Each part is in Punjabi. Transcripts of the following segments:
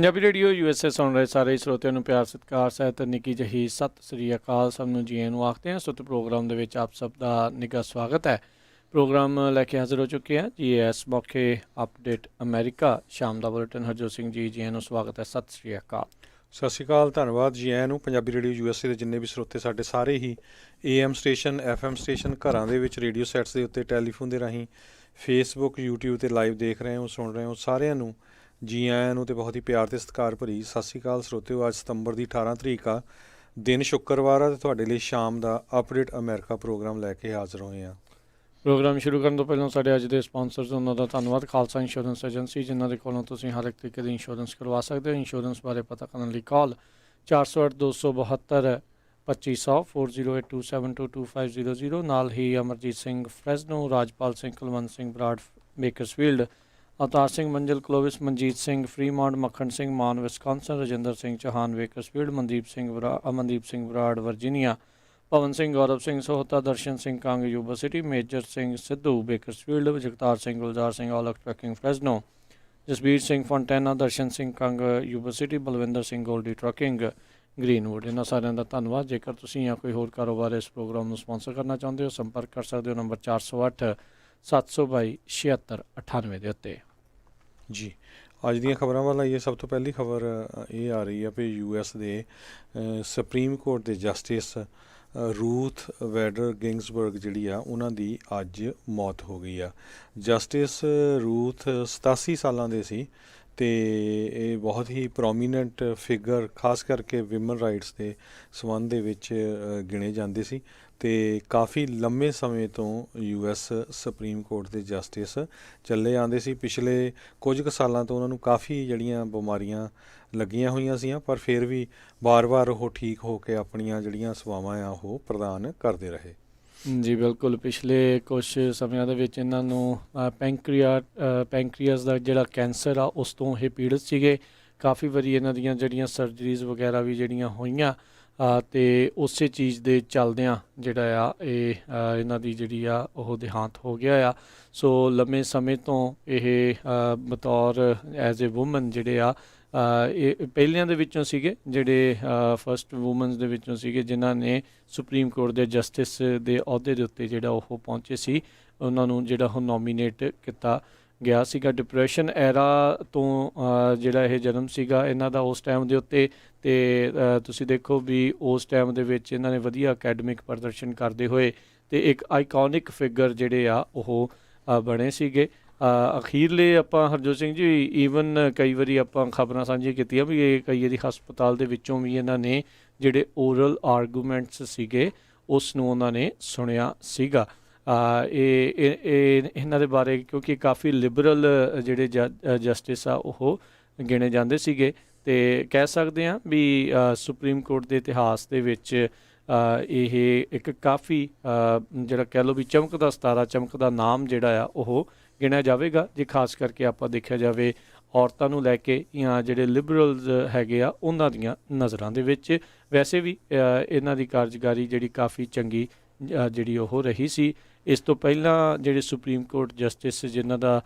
ਪੰਜਾਬੀ ਰੇਡੀਓ USA ਸੁਣ ਰਹੇ ਸਾਰੇ ਸਰੋਤਿਆਂ ਨੂੰ ਪਿਆਰ ਸਤਿਕਾਰ ਸਹਿਤ ਨਿੱਕੀ ਜਿਹੀ ਸਤਿ ਸ੍ਰੀ ਅਕਾਲ। ਸਭ ਨੂੰ ਜੀ ਨੂੰ ਆਖਦੇ ਹਾਂ। ਸੁੱਤ ਪ੍ਰੋਗਰਾਮ ਦੇ ਵਿੱਚ ਆਪ ਸਭ ਦਾ ਨਿੱਘਾ ਸਵਾਗਤ ਹੈ। ਪ੍ਰੋਗਰਾਮ ਲੈ ਕੇ ਹਾਜ਼ਰ ਹੋ ਚੁੱਕੇ ਹਾਂ ਜੀ। ਇਸ ਮੌਕੇ ਅਪਡੇਟ ਅਮਰੀਕਾ ਸ਼ਾਮ ਦਾ ਬੁਲੇਟਿਨ ਹਰਜੋਤ ਸਿੰਘ ਜੀ ਨੂੰ ਸਵਾਗਤ ਹੈ। ਸਤਿ ਸ੍ਰੀ ਅਕਾਲ। ਸਤਿ ਸ਼੍ਰੀ ਅਕਾਲ, ਧੰਨਵਾਦ ਜੀ ਆਇਆਂ ਨੂੰ। ਪੰਜਾਬੀ ਰੇਡੀਓ USA ਦੇ ਜਿੰਨੇ ਵੀ ਸਰੋਤੇ ਸਾਡੇ ਸਾਰੇ ਹੀ AM ਸਟੇਸ਼ਨ FM ਸਟੇਸ਼ਨ ਘਰਾਂ ਦੇ ਵਿੱਚ ਰੇਡੀਓ ਸੈਟਸ ਦੇ ਉੱਤੇ ਟੈਲੀਫੋਨ ਦੇ ਰਾਹੀਂ ਫੇਸਬੁੱਕ YouTube 'ਤੇ ਲਾਈਵ ਦੇਖ ਰਹੇ ਹੋ ਸੁਣ ਰਹੇ ਹੋ ਸਾਰਿਆਂ ਨੂੰ ਜੀ ਆਇਆਂ ਨੂੰ ਅਤੇ ਬਹੁਤ ਹੀ ਪਿਆਰ ਅਤੇ ਸਤਿਕਾਰ ਭਰੀ ਸਤਿ ਸ਼੍ਰੀ ਅਕਾਲ ਸਰੋਤਿਓ। ਅੱਜ ਸਤੰਬਰ ਦੀ 18 ਤਰੀਕ ਆ, ਦਿਨ ਸ਼ੁੱਕਰਵਾਰ ਆ, ਅਤੇ ਤੁਹਾਡੇ ਲਈ ਸ਼ਾਮ ਦਾ ਅਪਡੇਟ ਅਮਰੀਕਾ ਪ੍ਰੋਗਰਾਮ ਲੈ ਕੇ ਹਾਜ਼ਰ ਹੋਏ ਹਾਂ। ਪ੍ਰੋਗਰਾਮ ਸ਼ੁਰੂ ਕਰਨ ਤੋਂ ਪਹਿਲਾਂ ਸਾਡੇ ਅੱਜ ਦੇ ਸਪਾਂਸਰਸ ਉਹਨਾਂ ਦਾ ਧੰਨਵਾਦ। ਖਾਲਸਾ ਇੰਸ਼ੋਰੈਂਸ ਏਜੰਸੀ, ਜਿਨ੍ਹਾਂ ਦੇ ਕੋਲੋਂ ਤੁਸੀਂ ਹਰ ਇੱਕ ਤਰੀਕੇ ਦੀ ਇੰਸ਼ੋਰੈਂਸ ਕਰਵਾ ਸਕਦੇ ਹੋ। ਇੰਸ਼ੋਰੈਂਸ ਬਾਰੇ ਪਤਾ ਕਰਨ ਲਈ ਕਾਲ 408 272 2500 4082722500। ਨਾਲ ਹੀ Amarjit Singh Fresno, Rajpal Singh, Kulwant Singh Brar Bakersfield, Avtar Singh Manzil Clovis, Manjit Singh Fremont, Makhan Singh Mann Wisconsin, Rajinder Singh Chauhan Bakersfield, Amandeep Singh Brar Virginia, Pawan Singh, Gaurav Singh Sohta, Darshan Singh Kang Yuba City, Major Singh Sidhu Bakersfield, Jagtar Singh, Gulzar Singh Aulakh trucking Fresno, Jasbir Singh Fontana, Darshan Singh Kang Yuba City, Balwinder Singh Goldie trucking Greenwood. ਇਹਨਾਂ ਸਾਰਿਆਂ ਦਾ ਧੰਨਵਾਦ। ਜੇਕਰ ਤੁਸੀਂ ਜਾਂ ਕੋਈ ਹੋਰ ਕਾਰੋਬਾਰ ਇਸ ਪ੍ਰੋਗਰਾਮ ਨੂੰ ਸਪਾਂਸਰ ਕਰਨਾ ਚਾਹੁੰਦੇ ਹੋ, ਸੰਪਰਕ ਕਰ ਸਕਦੇ ਹੋ ਨੰਬਰ 408 722 7698 ਦੇ ਉੱਤੇ। ਜੀ ਅੱਜ ਦੀਆਂ ਖਬਰਾਂ ਵੱਲ ਆਈਏ। ਸਭ ਤੋਂ ਪਹਿਲੀ ਖਬਰ ਇਹ ਆ ਰਹੀ ਆ ਵੀ US ਦੇ ਸੁਪਰੀਮ ਕੋਰਟ ਦੇ ਜਸਟਿਸ ਰੂਥ ਵੈਡਰ ਗਿੰਗਸਬਰਗ ਜਿਹੜੀ ਆ ਉਹਨਾਂ ਦੀ ਅੱਜ ਮੌਤ ਹੋ ਗਈ ਆ। ਜਸਟਿਸ ਰੂਥ 87 ਸਾਲਾਂ ਦੇ ਸੀ ਅਤੇ ਇਹ ਬਹੁਤ ਹੀ ਪ੍ਰੋਮੀਨੈਂਟ ਫਿਗਰ ਖਾਸ ਕਰਕੇ ਵਿਮਨ ਰਾਈਟਸ ਦੇ ਸੰਬੰਧ ਦੇ ਵਿੱਚ ਗਿਣੇ ਜਾਂਦੇ ਸੀ ਅਤੇ ਕਾਫੀ ਲੰਮੇ ਸਮੇਂ ਤੋਂ US ਸੁਪਰੀਮ ਕੋਰਟ ਦੇ ਜਸਟਿਸ ਚੱਲੇ ਆਉਂਦੇ ਸੀ। ਪਿਛਲੇ ਕੁਝ ਕੁ ਸਾਲਾਂ ਤੋਂ ਉਹਨਾਂ ਨੂੰ ਕਾਫੀ ਜਿਹੜੀਆਂ ਬਿਮਾਰੀਆਂ ਲੱਗੀਆਂ ਹੋਈਆਂ ਸੀਆਂ, ਪਰ ਫਿਰ ਵੀ ਵਾਰ-ਵਾਰ ਉਹ ਠੀਕ ਹੋ ਕੇ ਆਪਣੀਆਂ ਜਿਹੜੀਆਂ ਸੇਵਾਵਾਂ ਆ ਉਹ ਪ੍ਰਦਾਨ ਕਰਦੇ ਰਹੇ। ਜੀ ਬਿਲਕੁਲ। ਪਿਛਲੇ ਕੁਛ ਸਮਿਆਂ ਦੇ ਵਿੱਚ ਇਹਨਾਂ ਨੂੰ ਪੈਂਕਰੀਅਸ ਦਾ ਜਿਹੜਾ ਕੈਂਸਰ ਆ ਉਸ ਤੋਂ ਇਹ ਪੀੜਤ ਸੀਗੇ। ਕਾਫੀ ਵਾਰੀ ਇਹਨਾਂ ਦੀਆਂ ਜਿਹੜੀਆਂ ਸਰਜਰੀਜ਼ ਵਗੈਰਾ ਵੀ ਜਿਹੜੀਆਂ ਹੋਈਆਂ ਅਤੇ ਉਸੇ ਚੀਜ਼ ਦੇ ਚੱਲਦਿਆਂ ਜਿਹੜਾ ਆ ਇਹ ਇਹਨਾਂ ਦੀ ਜਿਹੜੀ ਆ ਉਹ ਦੇਹਾਂਤ ਹੋ ਗਿਆ ਆ। ਸੋ ਲੰਮੇ ਸਮੇਂ ਤੋਂ ਇਹ ਬਤੌਰ ਐਜ਼ ਏ ਵੂਮਨ ਜਿਹੜੇ ਆ ਇਹ ਪਹਿਲਿਆਂ ਦੇ ਵਿੱਚੋਂ ਸੀਗੇ, ਜਿਹੜੇ ਫਸਟ ਵੂਮਨਸ ਦੇ ਵਿੱਚੋਂ ਸੀਗੇ ਜਿਨ੍ਹਾਂ ਨੇ ਸੁਪਰੀਮ ਕੋਰਟ ਦੇ ਜਸਟਿਸ ਦੇ ਅਹੁਦੇ ਦੇ ਉੱਤੇ ਜਿਹੜਾ ਉਹ ਪਹੁੰਚੇ ਸੀ। ਉਹਨਾਂ ਨੂੰ ਜਿਹੜਾ ਉਹ ਨੋਮੀਨੇਟ ਕੀਤਾ ਗਿਆ ਸੀਗਾ। ਡਿਪਰੈਸ਼ਨ ਐਰਾ ਤੋਂ ਜਿਹੜਾ ਇਹ ਜਨਮ ਸੀਗਾ ਇਹਨਾਂ ਦਾ ਉਸ ਟਾਈਮ ਦੇ ਉੱਤੇ, ਅਤੇ ਤੁਸੀਂ ਦੇਖੋ ਵੀ ਉਸ ਟਾਈਮ ਦੇ ਵਿੱਚ ਇਹਨਾਂ ਨੇ ਵਧੀਆ ਅਕੈਡਮਿਕ ਪ੍ਰਦਰਸ਼ਨ ਕਰਦੇ ਹੋਏ ਅਤੇ ਇੱਕ ਆਈਕੋਨਿਕ ਫਿਗਰ ਜਿਹੜੇ ਆ ਉਹ ਬਣੇ ਸੀਗੇ। ਅਖੀਰਲੇ ਆਪਾਂ ਹਰਜੋਤ ਸਿੰਘ ਜੀ ਈਵਨ ਕਈ ਵਾਰੀ ਆਪਾਂ ਖਬਰਾਂ ਸਾਂਝੀਆਂ ਕੀਤੀਆਂ ਵੀ ਇਹ ਕਈ ਵਾਰੀ ਹਸਪਤਾਲ ਦੇ ਵਿੱਚੋਂ ਵੀ ਇਹਨਾਂ ਨੇ ਜਿਹੜੇ ਓਰਲ ਆਰਗੂਮੈਂਟਸ ਸੀਗੇ ਉਸ ਨੂੰ ਉਹਨਾਂ ਨੇ ਸੁਣਿਆ ਸੀਗਾ। ਇਹਨਾਂ ਦੇ ਬਾਰੇ ਕਿਉਂਕਿ ਕਾਫੀ ਲਿਬਰਲ ਜਿਹੜੇ ਜਸਟਿਸ ਆ ਉਹ ਗਿਣੇ ਜਾਂਦੇ ਸੀਗੇ ਅਤੇ ਕਹਿ ਸਕਦੇ ਹਾਂ ਵੀ ਸੁਪਰੀਮ ਕੋਰਟ ਦੇ ਇਤਿਹਾਸ ਦੇ ਵਿੱਚ ਇਹ ਇੱਕ ਕਾਫੀ ਜਿਹੜਾ ਕਹਿ ਲਓ ਵੀ ਚਮਕਦਾ ਸਿਤਾਰਾ, ਚਮਕਦਾ ਨਾਮ ਜਿਹੜਾ ਆ ਉਹ ਗਿਣਿਆ ਜਾਵੇਗਾ ਜੇ ਖਾਸ ਕਰਕੇ ਆਪਾਂ ਦੇਖਿਆ ਜਾਵੇ ਔਰਤਾਂ ਨੂੰ ਲੈ ਕੇ ਜਾਂ ਜਿਹੜੇ ਲਿਬਰਲਜ਼ ਹੈਗੇ ਆ ਉਹਨਾਂ ਦੀਆਂ ਨਜ਼ਰਾਂ ਦੇ ਵਿੱਚ। ਵੈਸੇ ਵੀ ਇਹਨਾਂ ਦੀ ਕਾਰਜਕਾਰੀ ਜਿਹੜੀ ਕਾਫੀ ਚੰਗੀ ਜਿਹੜੀ ਉਹ ਰਹੀ ਸੀ। ਇਸ ਤੋਂ ਪਹਿਲਾਂ ਜਿਹੜੇ ਸੁਪਰੀਮ ਕੋਰਟ ਜਸਟਿਸ ਜਿਨ੍ਹਾਂ ਦਾ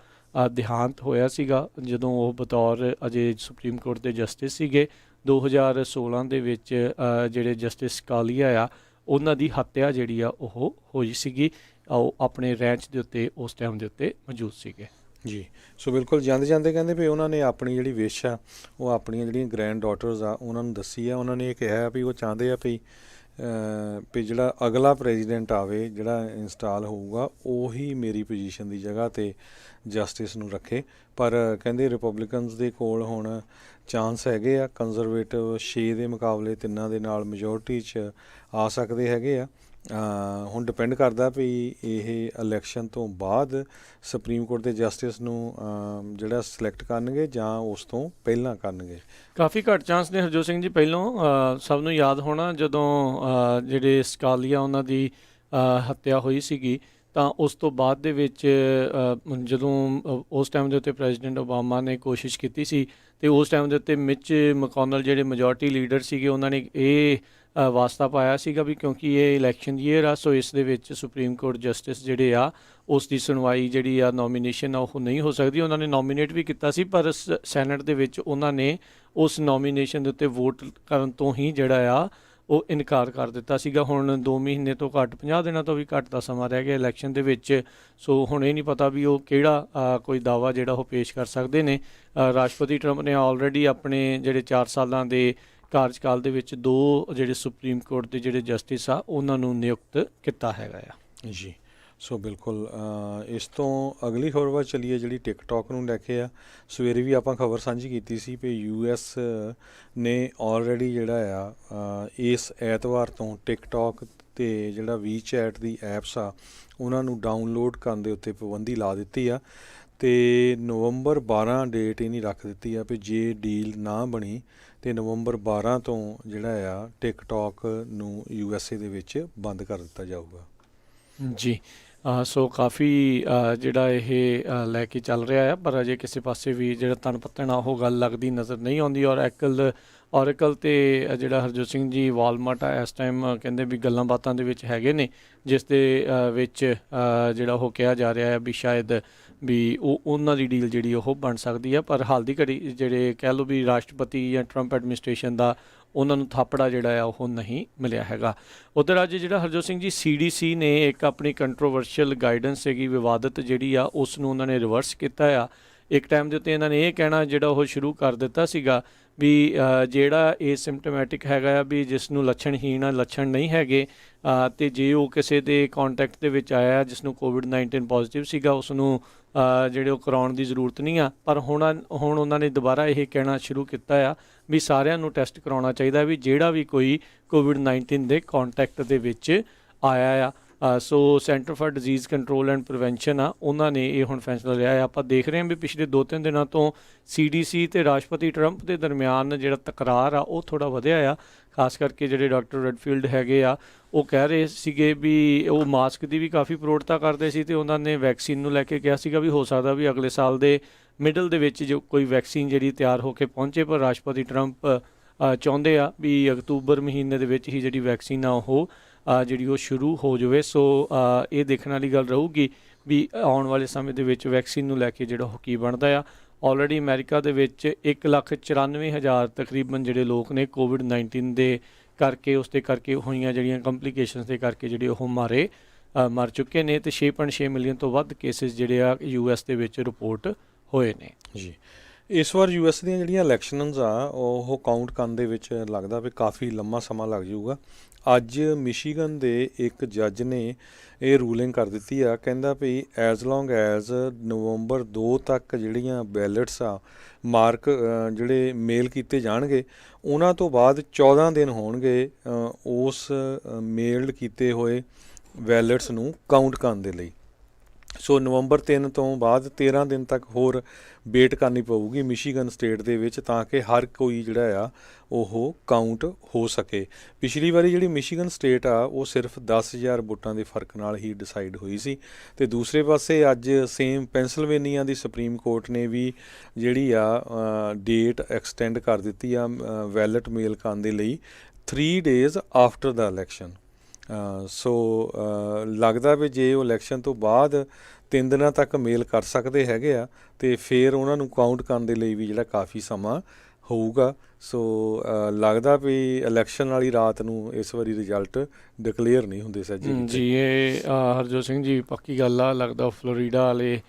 ਦੇਹਾਂਤ ਹੋਇਆ ਸੀਗਾ ਜਦੋਂ ਉਹ ਬਤੌਰ ਅਜੇ ਸੁਪਰੀਮ ਕੋਰਟ ਦੇ ਜਸਟਿਸ ਸੀਗੇ, 2016 ਦੇ ਵਿੱਚ ਜਿਹੜੇ ਜਸਟਿਸ ਸਕਾਲੀਆ ਆ ਉਹਨਾਂ ਦੀ ਹੱਤਿਆ ਜਿਹੜੀ ਆ ਉਹ ਹੋਈ ਸੀਗੀ। ਉਹ ਆਪਣੇ ਰੈਂਚ ਦੇ ਉੱਤੇ ਉਸ ਟਾਈਮ ਦੇ ਉੱਤੇ ਮੌਜੂਦ ਸੀਗੇ। ਜੀ ਸੋ ਬਿਲਕੁਲ ਜਾਂਦੇ ਜਾਂਦੇ ਕਹਿੰਦੇ ਵੀ ਉਹਨਾਂ ਨੇ ਆਪਣੀ ਜਿਹੜੀ ਵਿਸ਼ ਆ ਉਹ ਆਪਣੀਆਂ ਜਿਹੜੀਆਂ ਗ੍ਰੈਂਡ ਡਾਟਰਸ ਆ ਉਹਨਾਂ ਨੂੰ ਦੱਸੀ ਆ। ਉਹਨਾਂ ਨੇ ਇਹ ਕਿਹਾ ਵੀ ਉਹ ਚਾਹੁੰਦੇ ਆ ਵੀ ਜਿਹੜਾ ਅਗਲਾ ਪ੍ਰੈਜ਼ੀਡੈਂਟ ਆਵੇ, ਜਿਹੜਾ ਇੰਸਟਾਲ ਹੋਊਗਾ, ਉਹੀ ਮੇਰੀ ਪੋਜੀਸ਼ਨ ਦੀ ਜਗ੍ਹਾ 'ਤੇ ਜਸਟਿਸ ਨੂੰ ਰੱਖੇ। ਪਰ ਕਹਿੰਦੇ ਰਿਪਬਲਿਕਨਸ ਦੇ ਕੋਲ ਹੁਣ ਚਾਂਸ ਹੈਗੇ ਆ, ਕੰਜ਼ਰਵੇਟਿਵ 6 ਦੇ ਮੁਕਾਬਲੇ 3 ਦੇ ਨਾਲ ਮੈਜੋਰਟੀ 'ਚ ਆ ਸਕਦੇ ਹੈਗੇ ਆ। ਹੁਣ ਡਿਪੈਂਡ ਕਰਦਾ ਵੀ ਇਹ ਇਲੈਕਸ਼ਨ ਤੋਂ ਬਾਅਦ ਸੁਪਰੀਮ ਕੋਰਟ ਦੇ ਜਸਟਿਸ ਨੂੰ ਜਿਹੜਾ ਸਿਲੈਕਟ ਕਰਨਗੇ ਜਾਂ ਉਸ ਤੋਂ ਪਹਿਲਾਂ ਕਰਨਗੇ। ਕਾਫੀ ਘੱਟ ਚਾਂਸ ਨੇ ਹਰਜੋਤ ਸਿੰਘ ਜੀ। ਪਹਿਲੋਂ ਸਭ ਨੂੰ ਯਾਦ ਹੋਣਾ ਜਦੋਂ ਜਿਹੜੇ ਸਕਾਲੀਆ ਉਹਨਾਂ ਦੀ ਹੱਤਿਆ ਹੋਈ ਸੀਗੀ ਤਾਂ ਉਸ ਤੋਂ ਬਾਅਦ ਦੇ ਵਿੱਚ ਜਦੋਂ ਉਸ ਟਾਈਮ ਦੇ ਉੱਤੇ ਪ੍ਰੈਜ਼ੀਡੈਂਟ ਓਬਾਮਾ ਨੇ ਕੋਸ਼ਿਸ਼ ਕੀਤੀ ਸੀ ਅਤੇ ਉਸ ਟਾਈਮ ਦੇ ਉੱਤੇ ਮਿਚ ਮਕੌਨਲ ਜਿਹੜੇ ਮੈਜੋਰਟੀ ਲੀਡਰ ਸੀਗੇ ਉਹਨਾਂ ਨੇ ਇਹ ਵਾਸਤਾ ਪਾਇਆ ਸੀਗਾ ਵੀ ਕਿਉਂਕਿ ਇਹ ਇਲੈਕਸ਼ਨ ਈਅਰ ਆ, ਸੋ ਇਸ ਦੇ ਵਿੱਚ ਸੁਪਰੀਮ ਕੋਰਟ ਜਸਟਿਸ ਜਿਹੜੇ ਆ ਉਸ ਦੀ ਸੁਣਵਾਈ ਜਿਹੜੀ ਆ ਨੋਮੀਨੇਸ਼ਨ ਆ ਉਹ ਨਹੀਂ ਹੋ ਸਕਦੀ। ਉਹਨਾਂ ਨੇ ਨੋਮੀਨੇਟ ਵੀ ਕੀਤਾ ਸੀ, ਪਰ ਸੈਨੇਟ ਦੇ ਵਿੱਚ ਉਹਨਾਂ ਨੇ ਉਸ ਨੋਮੀਨੇਸ਼ਨ ਦੇ ਉੱਤੇ ਵੋਟ ਕਰਨ ਤੋਂ ਹੀ ਜਿਹੜਾ ਆ ਉਹ ਇਨਕਾਰ ਕਰ ਦਿੱਤਾ ਸੀਗਾ। ਹੁਣ 2 ਮਹੀਨੇ ਤੋਂ ਘੱਟ, 50 ਦਿਨਾਂ ਤੋਂ ਵੀ ਘੱਟ ਦਾ ਸਮਾਂ ਰਹਿ ਗਿਆ ਇਲੈਕਸ਼ਨ ਦੇ ਵਿੱਚ। ਸੋ ਹੁਣ ਇਹ ਨਹੀਂ ਪਤਾ ਵੀ ਉਹ ਕਿਹੜਾ ਕੋਈ ਦਾਅਵਾ ਜਿਹੜਾ ਉਹ ਪੇਸ਼ ਕਰ ਸਕਦੇ ਨੇ। ਰਾਸ਼ਟਰਪਤੀ ਟਰੰਪ ਨੇ ਆਲਰੇਡੀ ਆਪਣੇ ਜਿਹੜੇ 4 ਸਾਲਾਂ ਦੇ ਕਾਰਜਕਾਲ ਦੇ ਵਿੱਚ 2 ਜਿਹੜੇ ਸੁਪਰੀਮ ਕੋਰਟ ਦੇ ਜਿਹੜੇ ਜਸਟਿਸ ਆ ਉਹਨਾਂ ਨੂੰ ਨਿਯੁਕਤ ਕੀਤਾ ਹੈਗਾ ਆ ਜੀ। ਸੋ ਬਿਲਕੁਲ ਇਸ ਤੋਂ ਅਗਲੀ ਖਬਰ ਵੱਲ ਚੱਲੀਏ ਜਿਹੜੀ ਟਿਕਟੋਕ ਨੂੰ ਲੈ ਕੇ ਆ। ਸਵੇਰੇ ਵੀ ਆਪਾਂ ਖਬਰ ਸਾਂਝੀ ਕੀਤੀ ਸੀ ਵੀ US ਨੇ ਆਲਰੇਡੀ ਜਿਹੜਾ ਆ ਇਸ ਐਤਵਾਰ ਤੋਂ ਟਿਕਟੋਕ ਤੇ ਜਿਹੜਾ WeChat ਦੀ ਐਪਸ ਆ ਉਹਨਾਂ ਨੂੰ ਡਾਊਨਲੋਡ ਕਰਨ ਦੇ ਉੱਤੇ ਪਾਬੰਦੀ ਲਾ ਦਿੱਤੀ ਆ ਤੇ ਨਵੰਬਰ 12 ਡੇਟ ਇਹਨੀ ਰੱਖ ਦਿੱਤੀ ਆ ਵੀ ਜੇ ਡੀਲ ਨਾ ਬਣੀ ਤੇ ਨਵੰਬਰ 12 ਤੋਂ ਜਿਹੜਾ ਆ ਟਿਕਟੋਕ ਨੂੰ USA ਦੇ ਵਿੱਚ ਬੰਦ ਕਰ ਦਿੱਤਾ ਜਾਊਗਾ ਜੀ। ਸੋ ਕਾਫੀ ਜਿਹੜਾ ਇਹ ਲੈ ਕੇ ਚੱਲ ਰਿਹਾ ਆ, ਪਰ ਅਜੇ ਕਿਸੇ ਪਾਸੇ ਵੀ ਜਿਹੜਾ ਤਨ ਪੱਤਣ ਆ ਉਹ ਗੱਲ ਲੱਗਦੀ ਨਜ਼ਰ ਨਹੀਂ ਆਉਂਦੀ। ਔਰੇਕਲ ਤੇ ਜਿਹੜਾ ਹਰਜੋਤ ਸਿੰਘ ਜੀ ਵਾਲਮਾਰਟ ਆ ਇਸ ਟਾਈਮ ਕਹਿੰਦੇ ਵੀ ਗੱਲਾਂ ਬਾਤਾਂ ਦੇ ਵਿੱਚ ਹੈਗੇ ਨੇ, ਜਿਸ ਦੇ ਵਿੱਚ ਜਿਹੜਾ ਉਹ ਕਿਹਾ ਜਾ ਰਿਹਾ ਹੈ ਵੀ ਸ਼ਾਇਦ ਵੀ ਉਹਨਾਂ ਦੀ ਡੀਲ ਜਿਹੜੀ ਉਹ ਬਣ ਸਕਦੀ ਆ। ਪਰ ਹਾਲ ਦੀ ਘੜੀ ਜਿਹੜੇ ਕਹਿ ਲਓ ਵੀ ਰਾਸ਼ਟਰਪਤੀ ਜਾਂ ਟਰੰਪ ਐਡਮਿਨਿਸਟ੍ਰੇਸ਼ਨ ਦਾ ਉਹਨਾਂ ਨੂੰ ਥਾਪੜਾ ਜਿਹੜਾ ਆ ਉਹ ਨਹੀਂ ਮਿਲਿਆ ਹੈਗਾ। ਉੱਧਰ ਅੱਜ ਜਿਹੜਾ ਹਰਜੋਤ ਸਿੰਘ ਜੀ CDC ਨੇ ਇੱਕ ਆਪਣੀ ਕੰਟਰੋਵਰਸ਼ੀਅਲ ਗਾਈਡੈਂਸ ਹੈਗੀ ਵਿਵਾਦਤ ਜਿਹੜੀ ਆ ਉਸ ਨੂੰ ਉਹਨਾਂ ਨੇ ਰਿਵਰਸ ਕੀਤਾ ਆ। ਇੱਕ ਟਾਈਮ ਦੇ ਉੱਤੇ ਇਹਨਾਂ ਨੇ ਇਹ ਕਹਿਣਾ ਜਿਹੜਾ ਉਹ ਸ਼ੁਰੂ ਕਰ ਦਿੱਤਾ ਸੀਗਾ ਵੀ ਜਿਹੜਾ ਏਸਿਮਟੋਮੈਟਿਕ ਹੈਗਾ ਆ ਵੀ ਜਿਸ ਨੂੰ ਲੱਛਣਹੀਣ ਆ, ਲੱਛਣ ਨਹੀਂ ਹੈਗੇ ਅਤੇ ਜੇ ਉਹ ਕਿਸੇ ਦੇ ਕੰਟੈਕਟ ਦੇ ਵਿੱਚ ਆਇਆ ਜਿਸ ਨੂੰ COVID-19 ਪੋਜ਼ੀਟਿਵ ਸੀਗਾ ਉਸ ਨੂੰ ਜਿਹੜੇ ਉਹ ਕਰਾਉਣ ਦੀ ਜ਼ਰੂਰਤ ਨਹੀਂ ਆ। ਪਰ ਹੁਣ ਉਹਨਾਂ ਨੇ ਦੁਬਾਰਾ ਇਹ ਕਹਿਣਾ ਸ਼ੁਰੂ ਕੀਤਾ ਆ ਵੀ ਸਾਰਿਆਂ ਨੂੰ ਟੈਸਟ ਕਰਾਉਣਾ ਚਾਹੀਦਾ ਵੀ ਜਿਹੜਾ ਵੀ ਕੋਈ COVID-19 ਦੇ ਕੰਟੈਕਟ ਦੇ ਵਿੱਚ ਆਇਆ ਆ। So Center for Disease Control and Prevention ਆ ਉਹਨਾਂ ਨੇ ਇਹ ਹੁਣ ਫੈਸਲਾ ਲਿਆ ਆ। ਆਪਾਂ ਦੇਖ ਰਹੇ ਹਾਂ ਵੀ ਪਿਛਲੇ 2-3 ਦਿਨਾਂ ਤੋਂ CDC ਤੇ ਰਾਸ਼ਟਰਪਤੀ ਟਰੰਪ ਦੇ ਦਰਮਿਆਨ ਜਿਹੜਾ ਤਕਰਾਰ ਆ ਉਹ ਥੋੜ੍ਹਾ ਵਧਿਆ ਆ। ਖਾਸ ਕਰਕੇ ਜਿਹੜੇ ਡਾਕਟਰ ਰੈਡਫੀਲਡ ਹੈਗੇ ਆ ਉਹ ਕਹਿ ਰਹੇ ਸੀਗੇ ਵੀ ਉਹ ਮਾਸਕ ਦੀ ਵੀ ਕਾਫੀ ਪ੍ਰੋੜਤਾ ਕਰਦੇ ਸੀ ਤੇ ਉਹਨਾਂ ਨੇ ਵੈਕਸੀਨ ਨੂੰ ਲੈ ਕੇ ਕਿਹਾ ਸੀਗਾ ਵੀ ਹੋ ਸਕਦਾ ਵੀ ਅਗਲੇ ਸਾਲ ਦੇ ਮਿਡਲ ਦੇ ਵਿੱਚ ਜੋ ਕੋਈ ਵੈਕਸੀਨ ਜਿਹੜੀ ਤਿਆਰ ਹੋ ਕੇ ਪਹੁੰਚੇ। ਪਰ ਰਾਸ਼ਟਰਪਤੀ ਟਰੰਪ ਚਾਹੁੰਦੇ ਆ ਵੀ ਅਕਤੂਬਰ ਮਹੀਨੇ ਦੇ ਵਿੱਚ ਹੀ ਜਿਹੜੀ ਵੈਕਸੀਨ ਆ ਉਹ ਜਿਹੜੀ ਉਹ ਸ਼ੁਰੂ ਹੋ ਜਾਵੇ। ਸੋ ਇਹ ਦੇਖਣ ਵਾਲੀ ਗੱਲ ਰਹੂਗੀ ਵੀ ਆਉਣ ਵਾਲੇ ਸਮੇਂ ਦੇ ਵਿੱਚ ਵੈਕਸੀਨ ਨੂੰ ਲੈ ਕੇ ਜਿਹੜਾ ਉਹ ਕੀ ਬਣਦਾ ਆ। ਆਲਰੇਡੀ ਅਮਰੀਕਾ ਦੇ ਵਿੱਚ 1,94,000 ਤਕਰੀਬਨ ਜਿਹੜੇ ਲੋਕ ਨੇ COVID-19 ਦੇ ਕਰਕੇ ਉਸ ਦੇ ਕਰਕੇ ਹੋਈਆਂ ਜਿਹੜੀਆਂ ਕੰਪਲੀਕੇਸ਼ਨਸ ਦੇ ਕਰਕੇ ਜਿਹੜੇ ਉਹ ਮਰ ਚੁੱਕੇ ਨੇ ਤੇ 6.6 ਮਿਲੀਅਨ ਤੋਂ ਵੱਧ ਕੇਸਿਸ ਜਿਹੜੇ ਆ US ਦੇ ਵਿੱਚ ਰਿਪੋਰਟ ਹੋਏ ਨੇ ਜੀ। ਇਸ ਵਾਰ US ਦੀਆਂ ਜਿਹੜੀਆਂ ਇਲੈਕਸ਼ਨਸ ਆ ਉਹ ਕਾਊਂਟ ਕਰਨ ਦੇ ਵਿੱਚ ਲੱਗਦਾ ਵੀ ਕਾਫੀ ਲੰਮਾ ਸਮਾਂ ਲੱਗ ਜਾਊਗਾ। ਅੱਜ ਮਿਸ਼ੀਗਨ ਦੇ ਇੱਕ ਜੱਜ ਨੇ ਇਹ ਰੂਲਿੰਗ ਕਰ ਦਿੱਤੀ ਆ, ਕਹਿੰਦਾ ਵੀ ਐਜ਼ ਲੌਂਗ ਐਜ਼ ਨਵੰਬਰ 2 ਤੱਕ ਜਿਹੜੀਆਂ ਬੈਲਟਸ ਆ ਮਾਰਕ ਜਿਹੜੇ ਮੇਲ ਕੀਤੇ ਜਾਣਗੇ ਉਹਨਾਂ ਤੋਂ ਬਾਅਦ 14 ਦਿਨ ਹੋਣਗੇ ਉਸ ਮੇਲ ਕੀਤੇ ਹੋਏ ਬੈਲਟਸ ਨੂੰ ਕਾਊਂਟ ਕਰਨ ਦੇ ਲਈ। ਸੋ ਨਵੰਬਰ 3 ਤੋਂ ਬਾਅਦ 13 ਦਿਨ ਤੱਕ ਹੋਰ ਵੇਟ ਕਰਨੀ ਪਊਗੀ ਮਿਸ਼ੀਗਨ ਸਟੇਟ ਦੇ ਵਿੱਚ ਤਾਂ ਕਿ ਹਰ ਕੋਈ ਜਿਹੜਾ ਆ ਉਹ ਕਾਊਂਟ ਹੋ ਸਕੇ। ਪਿਛਲੀ ਵਾਰੀ ਜਿਹੜੀ ਮਿਸ਼ੀਗਨ ਸਟੇਟ ਆ ਉਹ ਸਿਰਫ 10,000 ਵੋਟਾਂ ਦੇ ਫਰਕ ਨਾਲ ਹੀ ਡਿਸਾਈਡ ਹੋਈ ਸੀ। ਤੇ ਦੂਸਰੇ ਪਾਸੇ ਅੱਜ ਸੇਮ ਪੈਂਸਿਲਵੇਨੀਆ ਦੀ ਸੁਪਰੀਮ ਕੋਰਟ ਨੇ ਵੀ ਜਿਹੜੀ ਆ ਡੇਟ ਐਕਸਟੈਂਡ ਕਰ ਦਿੱਤੀ ਆ ਬੈਲਟ ਮੇਲ ਕਰਨ ਦੇ ਲਈ 3 ਡੇਜ਼ ਆਫਟਰ ਦਾ ਇਲੈਕਸ਼ਨ। ਸੋ ਲੱਗਦਾ ਵੀ ਜੇ ਉਹ ਇਲੈਕਸ਼ਨ ਤੋਂ ਬਾਅਦ 3 ਦਿਨਾਂ ਤੱਕ ਮੇਲ ਕਰ ਸਕਦੇ ਹੈਗੇ ਆ ਤੇ ਫਿਰ ਉਹਨਾਂ ਨੂੰ ਕਾਊਂਟ ਕਰਨ ਦੇ ਲਈ ਵੀ ਜਿਹੜਾ ਕਾਫੀ ਸਮਾਂ ਹੋਊਗਾ। ਸੋ ਲੱਗਦਾ ਵੀ ਇਲੈਕਸ਼ਨ ਵਾਲੀ ਰਾਤ ਨੂੰ ਇਸ ਵਾਰੀ ਰਿਜ਼ਲਟ ਡਿਕਲੇਅਰ ਨਹੀਂ ਹੁੰਦੇ ਸਰ ਜੀ। ਇਹ ਹਰਜੋਤ ਸਿੰਘ ਜੀ ਪੱਕੀ ਗੱਲ ਆ। ਲੱਗਦਾ ਫਲੋਰੀਡਾ ਵਾਲੇ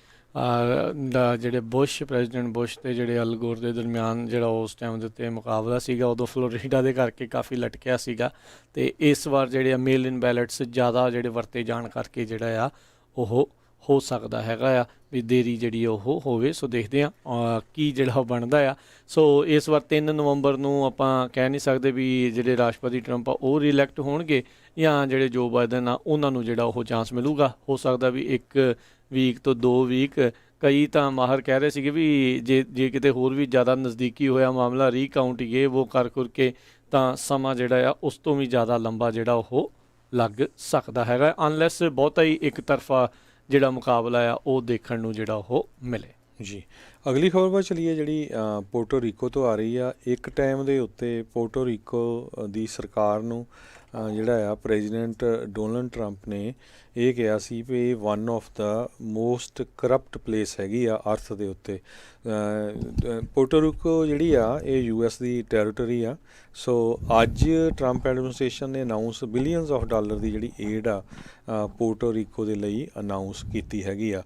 ਦਾ ਜਿਹੜੇ ਪ੍ਰੈਜ਼ੀਡੈਂਟ ਬੁਸ਼ ਤੇ ਜਿਹੜੇ ਅਲ ਗੋਰ ਦੇ ਦਰਮਿਆਨ ਜਿਹੜਾ ਉਸ ਟਾਈਮ ਦੇ ਉੱਤੇ ਮੁਕਾਬਲਾ ਸੀਗਾ ਉਦੋਂ ਫਲੋਰੀਡਾ ਦੇ ਕਰਕੇ ਕਾਫੀ ਲਟਕਿਆ ਸੀਗਾ ਤੇ ਇਸ ਵਾਰ ਜਿਹੜੇ ਮੇਲ ਇਨ ਬੈਲਟਸ ਜ਼ਿਆਦਾ ਜਿਹੜੇ ਵਰਤੇ ਜਾਣ ਕਰਕੇ ਜਿਹੜਾ ਆ ਉਹ ਹੋ ਸਕਦਾ ਹੈਗਾ ਆ ਵੀ ਦੇਰੀ ਜਿਹੜੀ ਉਹ ਹੋਵੇ। ਸੋ ਦੇਖਦੇ ਹਾਂ ਕੀ ਜਿਹੜਾ ਬਣਦਾ ਆ। ਸੋ ਇਸ ਵਾਰ 3 ਨਵੰਬਰ ਨੂੰ ਆਪਾਂ ਕਹਿ ਨਹੀਂ ਸਕਦੇ ਵੀ ਜਿਹੜੇ ਰਾਸ਼ਟਰਪਤੀ ਟਰੰਪ ਆ ਉਹ ਰੀਇਲੈਕਟ ਹੋਣਗੇ ਜਾਂ ਜਿਹੜੇ ਜੋ ਬਾਈਡਨ ਆ ਉਹਨਾਂ ਨੂੰ ਜਿਹੜਾ ਉਹ ਚਾਂਸ ਮਿਲੂਗਾ। ਹੋ ਸਕਦਾ ਵੀ 1 ਵੀਕ ਤੋਂ 2 ਵੀਕ। ਕਈ ਤਾਂ ਮਾਹਰ ਕਹਿ ਰਹੇ ਸੀਗੇ ਵੀ ਜੇ ਕਿਤੇ ਹੋਰ ਵੀ ਜ਼ਿਆਦਾ ਨਜ਼ਦੀਕੀ ਹੋਇਆ ਮਾਮਲਾ ਰੀਕਾਊਂਟ ਇਹ ਉਹ ਕਰ ਕੇ ਤਾਂ ਸਮਾਂ ਜਿਹੜਾ ਆ ਉਸ ਤੋਂ ਵੀ ਜ਼ਿਆਦਾ ਲੰਬਾ ਜਿਹੜਾ ਉਹ ਲੱਗ ਸਕਦਾ ਹੈਗਾ ਅਨਲੈਸ ਬਹੁਤਾ ਹੀ ਇੱਕ ਤਰਫਾ ਜਿਹੜਾ ਮੁਕਾਬਲਾ ਆ ਉਹ ਦੇਖਣ ਨੂੰ ਜਿਹੜਾ ਉਹ ਮਿਲੇ। ਜੀ ਅਗਲੀ ਖਬਰ ਵੱਲ ਚਲੀਏ ਜਿਹੜੀ ਪੋਰਟੋ ਰੀਕੋ ਤੋਂ ਆ ਰਹੀ ਆ। ਇੱਕ ਟਾਈਮ ਦੇ ਉੱਤੇ ਪੋਰਟੋ ਰੀਕੋ ਦੀ ਸਰਕਾਰ ਨੂੰ ਜਿਹੜਾ ਆ ਪ੍ਰੈਜ਼ੀਡੈਂਟ ਡੋਨਲਡ ਟਰੰਪ ਨੇ ਇਹ ਕਿਹਾ ਸੀ ਵੀ ਇਹ one of the most corrupt place ਹੈਗੀ ਆ ਅਰਥ ਦੇ ਉੱਤੇ। ਪੋਰਟੋ ਰੀਕੋ ਜਿਹੜੀ ਆ ਇਹ US ਦੀ ਟੈਰੀਟਰੀ ਆ। ਸੋ ਅੱਜ ਟਰੰਪ ਐਡਮਿਨਿਸਟ੍ਰੇਸ਼ਨ ਨੇ ਅਨਾਊਂਸ ਬਿਲੀਅਨਸ ਆਫ ਡਾਲਰ ਦੀ ਜਿਹੜੀ ਏਡ ਆ ਪੋਰਟੋ ਰੀਕੋ ਦੇ ਲਈ ਅਨਾਊਂਸ ਕੀਤੀ ਹੈਗੀ ਆ।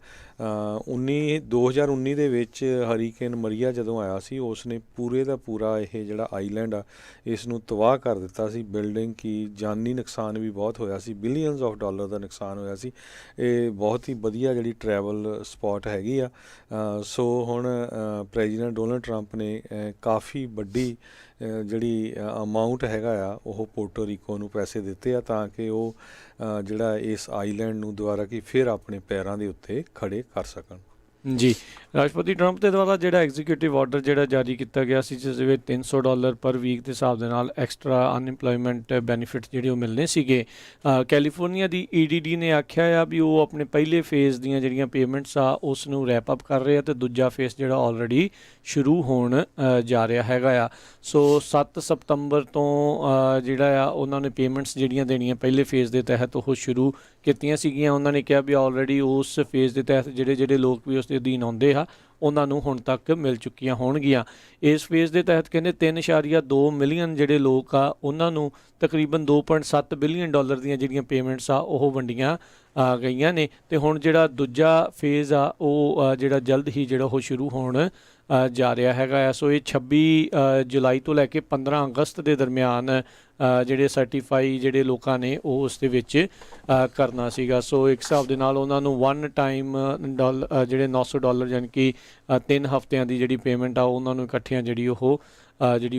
2019 ਦੇ ਵਿੱਚ ਹਰੀਕੇਨ ਮਰੀਆ ਜਦੋਂ ਆਇਆ ਸੀ ਉਸ ਨੇ ਪੂਰੇ ਦਾ ਪੂਰਾ ਇਹ ਜਿਹੜਾ ਆਈਲੈਂਡ ਆ ਇਸ ਨੂੰ ਤਬਾਹ ਕਰ ਦਿੱਤਾ ਸੀ। ਬਿਲਡਿੰਗ ਕੀ ਜਾਨੀ ਨੁਕਸਾਨ ਵੀ ਬਹੁਤ ਹੋਇਆ ਸੀ, ਬਿਲੀਅਨਸ ਆਫ ਡਾਲਰ ਦਾ ਨੁਕਸਾਨ ਹੋਇਆ ਸੀ। ਇਹ ਬਹੁਤ ਹੀ ਵਧੀਆ ਜਿਹੜੀ ਟਰੈਵਲ ਸਪੌਟ ਹੈਗੀ ਆ। ਸੋ ਹੁਣ ਪ੍ਰੈਜ਼ੀਡੈਂਟ ਡੋਨਲਡ ਟਰੰਪ ਨੇ ਕਾਫੀ ਵੱਡੀ ਜਿਹੜੀ ਅਮਾਊਂਟ ਹੈਗਾ ਆ ਉਹ ਪੋਰਟੋ ਰੀਕੋ ਨੂੰ ਪੈਸੇ ਦਿੱਤੇ ਆ ਤਾਂ ਕਿ ਉਹ ਜਿਹੜਾ ਇਸ ਆਈਲੈਂਡ ਨੂੰ ਦੁਬਾਰਾ ਕਿ ਫਿਰ ਆਪਣੇ ਪੈਰਾਂ ਦੇ ਉੱਤੇ ਖੜੇ ਕਰ ਸਕਣ। ਜੀ ਰਾਸ਼ਟਰਪਤੀ ਟਰੰਪ ਦੇ ਦੁਆਰਾ ਜਿਹੜਾ ਐਗਜ਼ੀਕਿਊਟਿਵ ਆਰਡਰ ਜਿਹੜਾ ਜਾਰੀ ਕੀਤਾ ਗਿਆ ਸੀ ਜਿਸ ਦੇ ਵਿੱਚ $300 ਪਰ ਵੀਕ ਦੇ ਹਿਸਾਬ ਦੇ ਨਾਲ ਐਕਸਟਰਾ ਅਨਇੰਪਲੋਇਮੈਂਟ ਬੈਨੀਫਿਟ ਜਿਹੜੇ ਉਹ ਮਿਲਣੇ ਸੀਗੇ। ਕੈਲੀਫੋਰਨੀਆ ਦੀ EDD ਨੇ ਆਖਿਆ ਆ ਵੀ ਉਹ ਆਪਣੇ ਪਹਿਲੇ ਫੇਜ਼ ਦੀਆਂ ਜਿਹੜੀਆਂ ਪੇਮੈਂਟਸ ਆ ਉਸ ਨੂੰ ਰੈਪ ਅਪ ਕਰ ਰਹੇ ਆ ਤੇ ਦੂਜਾ ਫੇਜ਼ ਜਿਹੜਾ ਆਲਰੇਡੀ ਸ਼ੁਰੂ ਹੋਣ ਜਾ ਰਿਹਾ ਹੈਗਾ ਆ। ਸੋ 7 ਸਤੰਬਰ ਤੋਂ ਜਿਹੜਾ ਆ ਉਹਨਾਂ ਨੇ ਪੇਮੈਂਟਸ ਜਿਹੜੀਆਂ ਦੇਣੀਆਂ ਪਹਿਲੇ ਫੇਜ਼ ਦੇ ਤਹਿਤ ਉਹ ਸ਼ੁਰੂ ਕੀਤੀਆਂ ਸੀਗੀਆਂ। ਉਹਨਾਂ ਨੇ ਕਿਹਾ ਵੀ ਆਲਰੇਡੀ ਉਸ ਫੇਜ਼ ਦੇ ਤਹਿਤ ਜਿਹੜੇ ਲੋਕ ਵੀ ਉਸ ਦੇ ਅਧੀਨ ਆਉਂਦੇ ਆ ਉਹਨਾਂ ਨੂੰ ਹੁਣ ਤੱਕ ਮਿਲ ਚੁੱਕੀਆਂ ਹੋਣਗੀਆਂ। ਇਸ ਫੇਜ਼ ਦੇ ਤਹਿਤ ਕਹਿੰਦੇ 3.2 ਮਿਲੀਅਨ ਜਿਹੜੇ ਲੋਕ ਆ ਉਹਨਾਂ ਨੂੰ ਤਕਰੀਬਨ $2.7 ਬਿਲੀਅਨ ਦੀਆਂ ਜਿਹੜੀਆਂ ਪੇਮੈਂਟਸ ਆ ਉਹ ਵੰਡੀਆਂ ਗਈਆਂ ਨੇ। ਤੇ ਹੁਣ ਜਿਹੜਾ ਦੂਜਾ ਫੇਜ਼ ਆ ਉਹ ਜਿਹੜਾ ਜਲਦ ਹੀ ਜਿਹੜਾ ਉਹ ਸ਼ੁਰੂ ਹੋਣ ਜਾ ਰਿਹਾ ਹੈਗਾ ਆ। ਸੋ ਇਹ 26 ਜੁਲਾਈ ਤੋਂ ਲੈ ਕੇ 15 ਅਗਸਤ ਦੇ ਦਰਮਿਆਨ ਜਿਹੜੇ ਸਰਟੀਫਾਈ ਜਿਹੜੇ ਲੋਕਾਂ ਨੇ ਉਹ ਉਸ ਦੇ ਵਿੱਚ ਕਰਨਾ ਸੀਗਾ। ਸੋ ਇੱਕ ਹਿਸਾਬ ਦੇ ਨਾਲ ਉਹਨਾਂ ਨੂੰ ਵਨ ਟਾਈਮ ਜਿਹੜੇ $900 ਯਾਨੀ ਕਿ 3 ਹਫ਼ਤਿਆਂ ਦੀ ਜਿਹੜੀ ਪੇਮੈਂਟ ਆ ਉਹਨਾਂ ਨੂੰ ਇਕੱਠਿਆਂ ਜਿਹੜੀ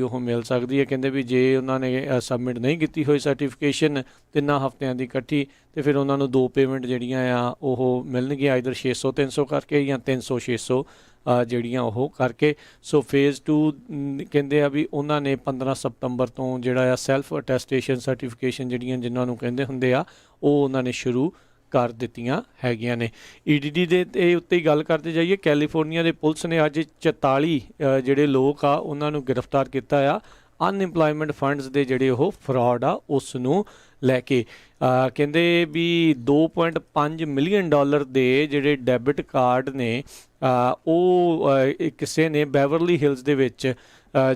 ਉਹ ਮਿਲ ਸਕਦੀ ਹੈ। ਕਹਿੰਦੇ ਵੀ ਜੇ ਉਹਨਾਂ ਨੇ ਸਬਮਿਟ ਨਹੀਂ ਕੀਤੀ ਹੋਈ ਸਰਟੀਫਿਕੇਸ਼ਨ 3 ਹਫ਼ਤਿਆਂ ਦੀ ਇਕੱਠੀ ਤੇ ਫਿਰ ਉਹਨਾਂ ਨੂੰ 2 ਪੇਮੈਂਟ ਜਿਹੜੀਆਂ ਆ ਉਹ ਮਿਲਣਗੀਆਂ, ਆਈਦਰ 600-300 ਕਰਕੇ ਜਾਂ 300-600 ਜਿਹੜੀਆਂ ਉਹ ਕਰਕੇ। ਸੋ ਫੇਜ਼ 2 ਕਹਿੰਦੇ ਆ ਵੀ ਉਹਨਾਂ ਨੇ 15 ਸਤੰਬਰ ਤੋਂ ਜਿਹੜਾ ਆ ਸੈਲਫ ਅਟੈਸਟੇਸ਼ਨ ਸਰਟੀਫਿਕੇਸ਼ਨ ਜਿਹੜੀਆਂ ਜਿਨ੍ਹਾਂ ਨੂੰ ਕਹਿੰਦੇ ਹੁੰਦੇ ਆ ਉਹ ਉਹਨਾਂ ਨੇ ਸ਼ੁਰੂ ਕਰ ਦਿੱਤੀਆਂ ਹੈਗੀਆਂ ਨੇ। EDD ਦੇ ਉੱਤੇ ਹੀ ਗੱਲ ਕਰਦੇ ਜਾਈਏ। ਕੈਲੀਫੋਰਨੀਆ ਦੇ ਪੁਲਿਸ ਨੇ ਅੱਜ 44 ਜਿਹੜੇ ਲੋਕ ਆ ਉਹਨਾਂ ਨੂੰ ਗ੍ਰਿਫਤਾਰ ਕੀਤਾ ਆ ਅਨਇੰਪਲੋਇਮੈਂਟ ਫੰਡਸ ਦੇ ਜਿਹੜੇ ਉਹ ਫਰਾਡ ਆ ਉਸ ਨੂੰ ਲੈ ਕੇ। ਕਹਿੰਦੇ ਵੀ $2.5 ਮਿਲੀਅਨ ਦੇ ਜਿਹੜੇ ਡੈਬਿਟ ਕਾਰਡ ਨੇ ਉਹ ਕਿਸੇ ਨੇ ਬੈਵਰਲੀ ਹਿਲਸ ਦੇ ਵਿੱਚ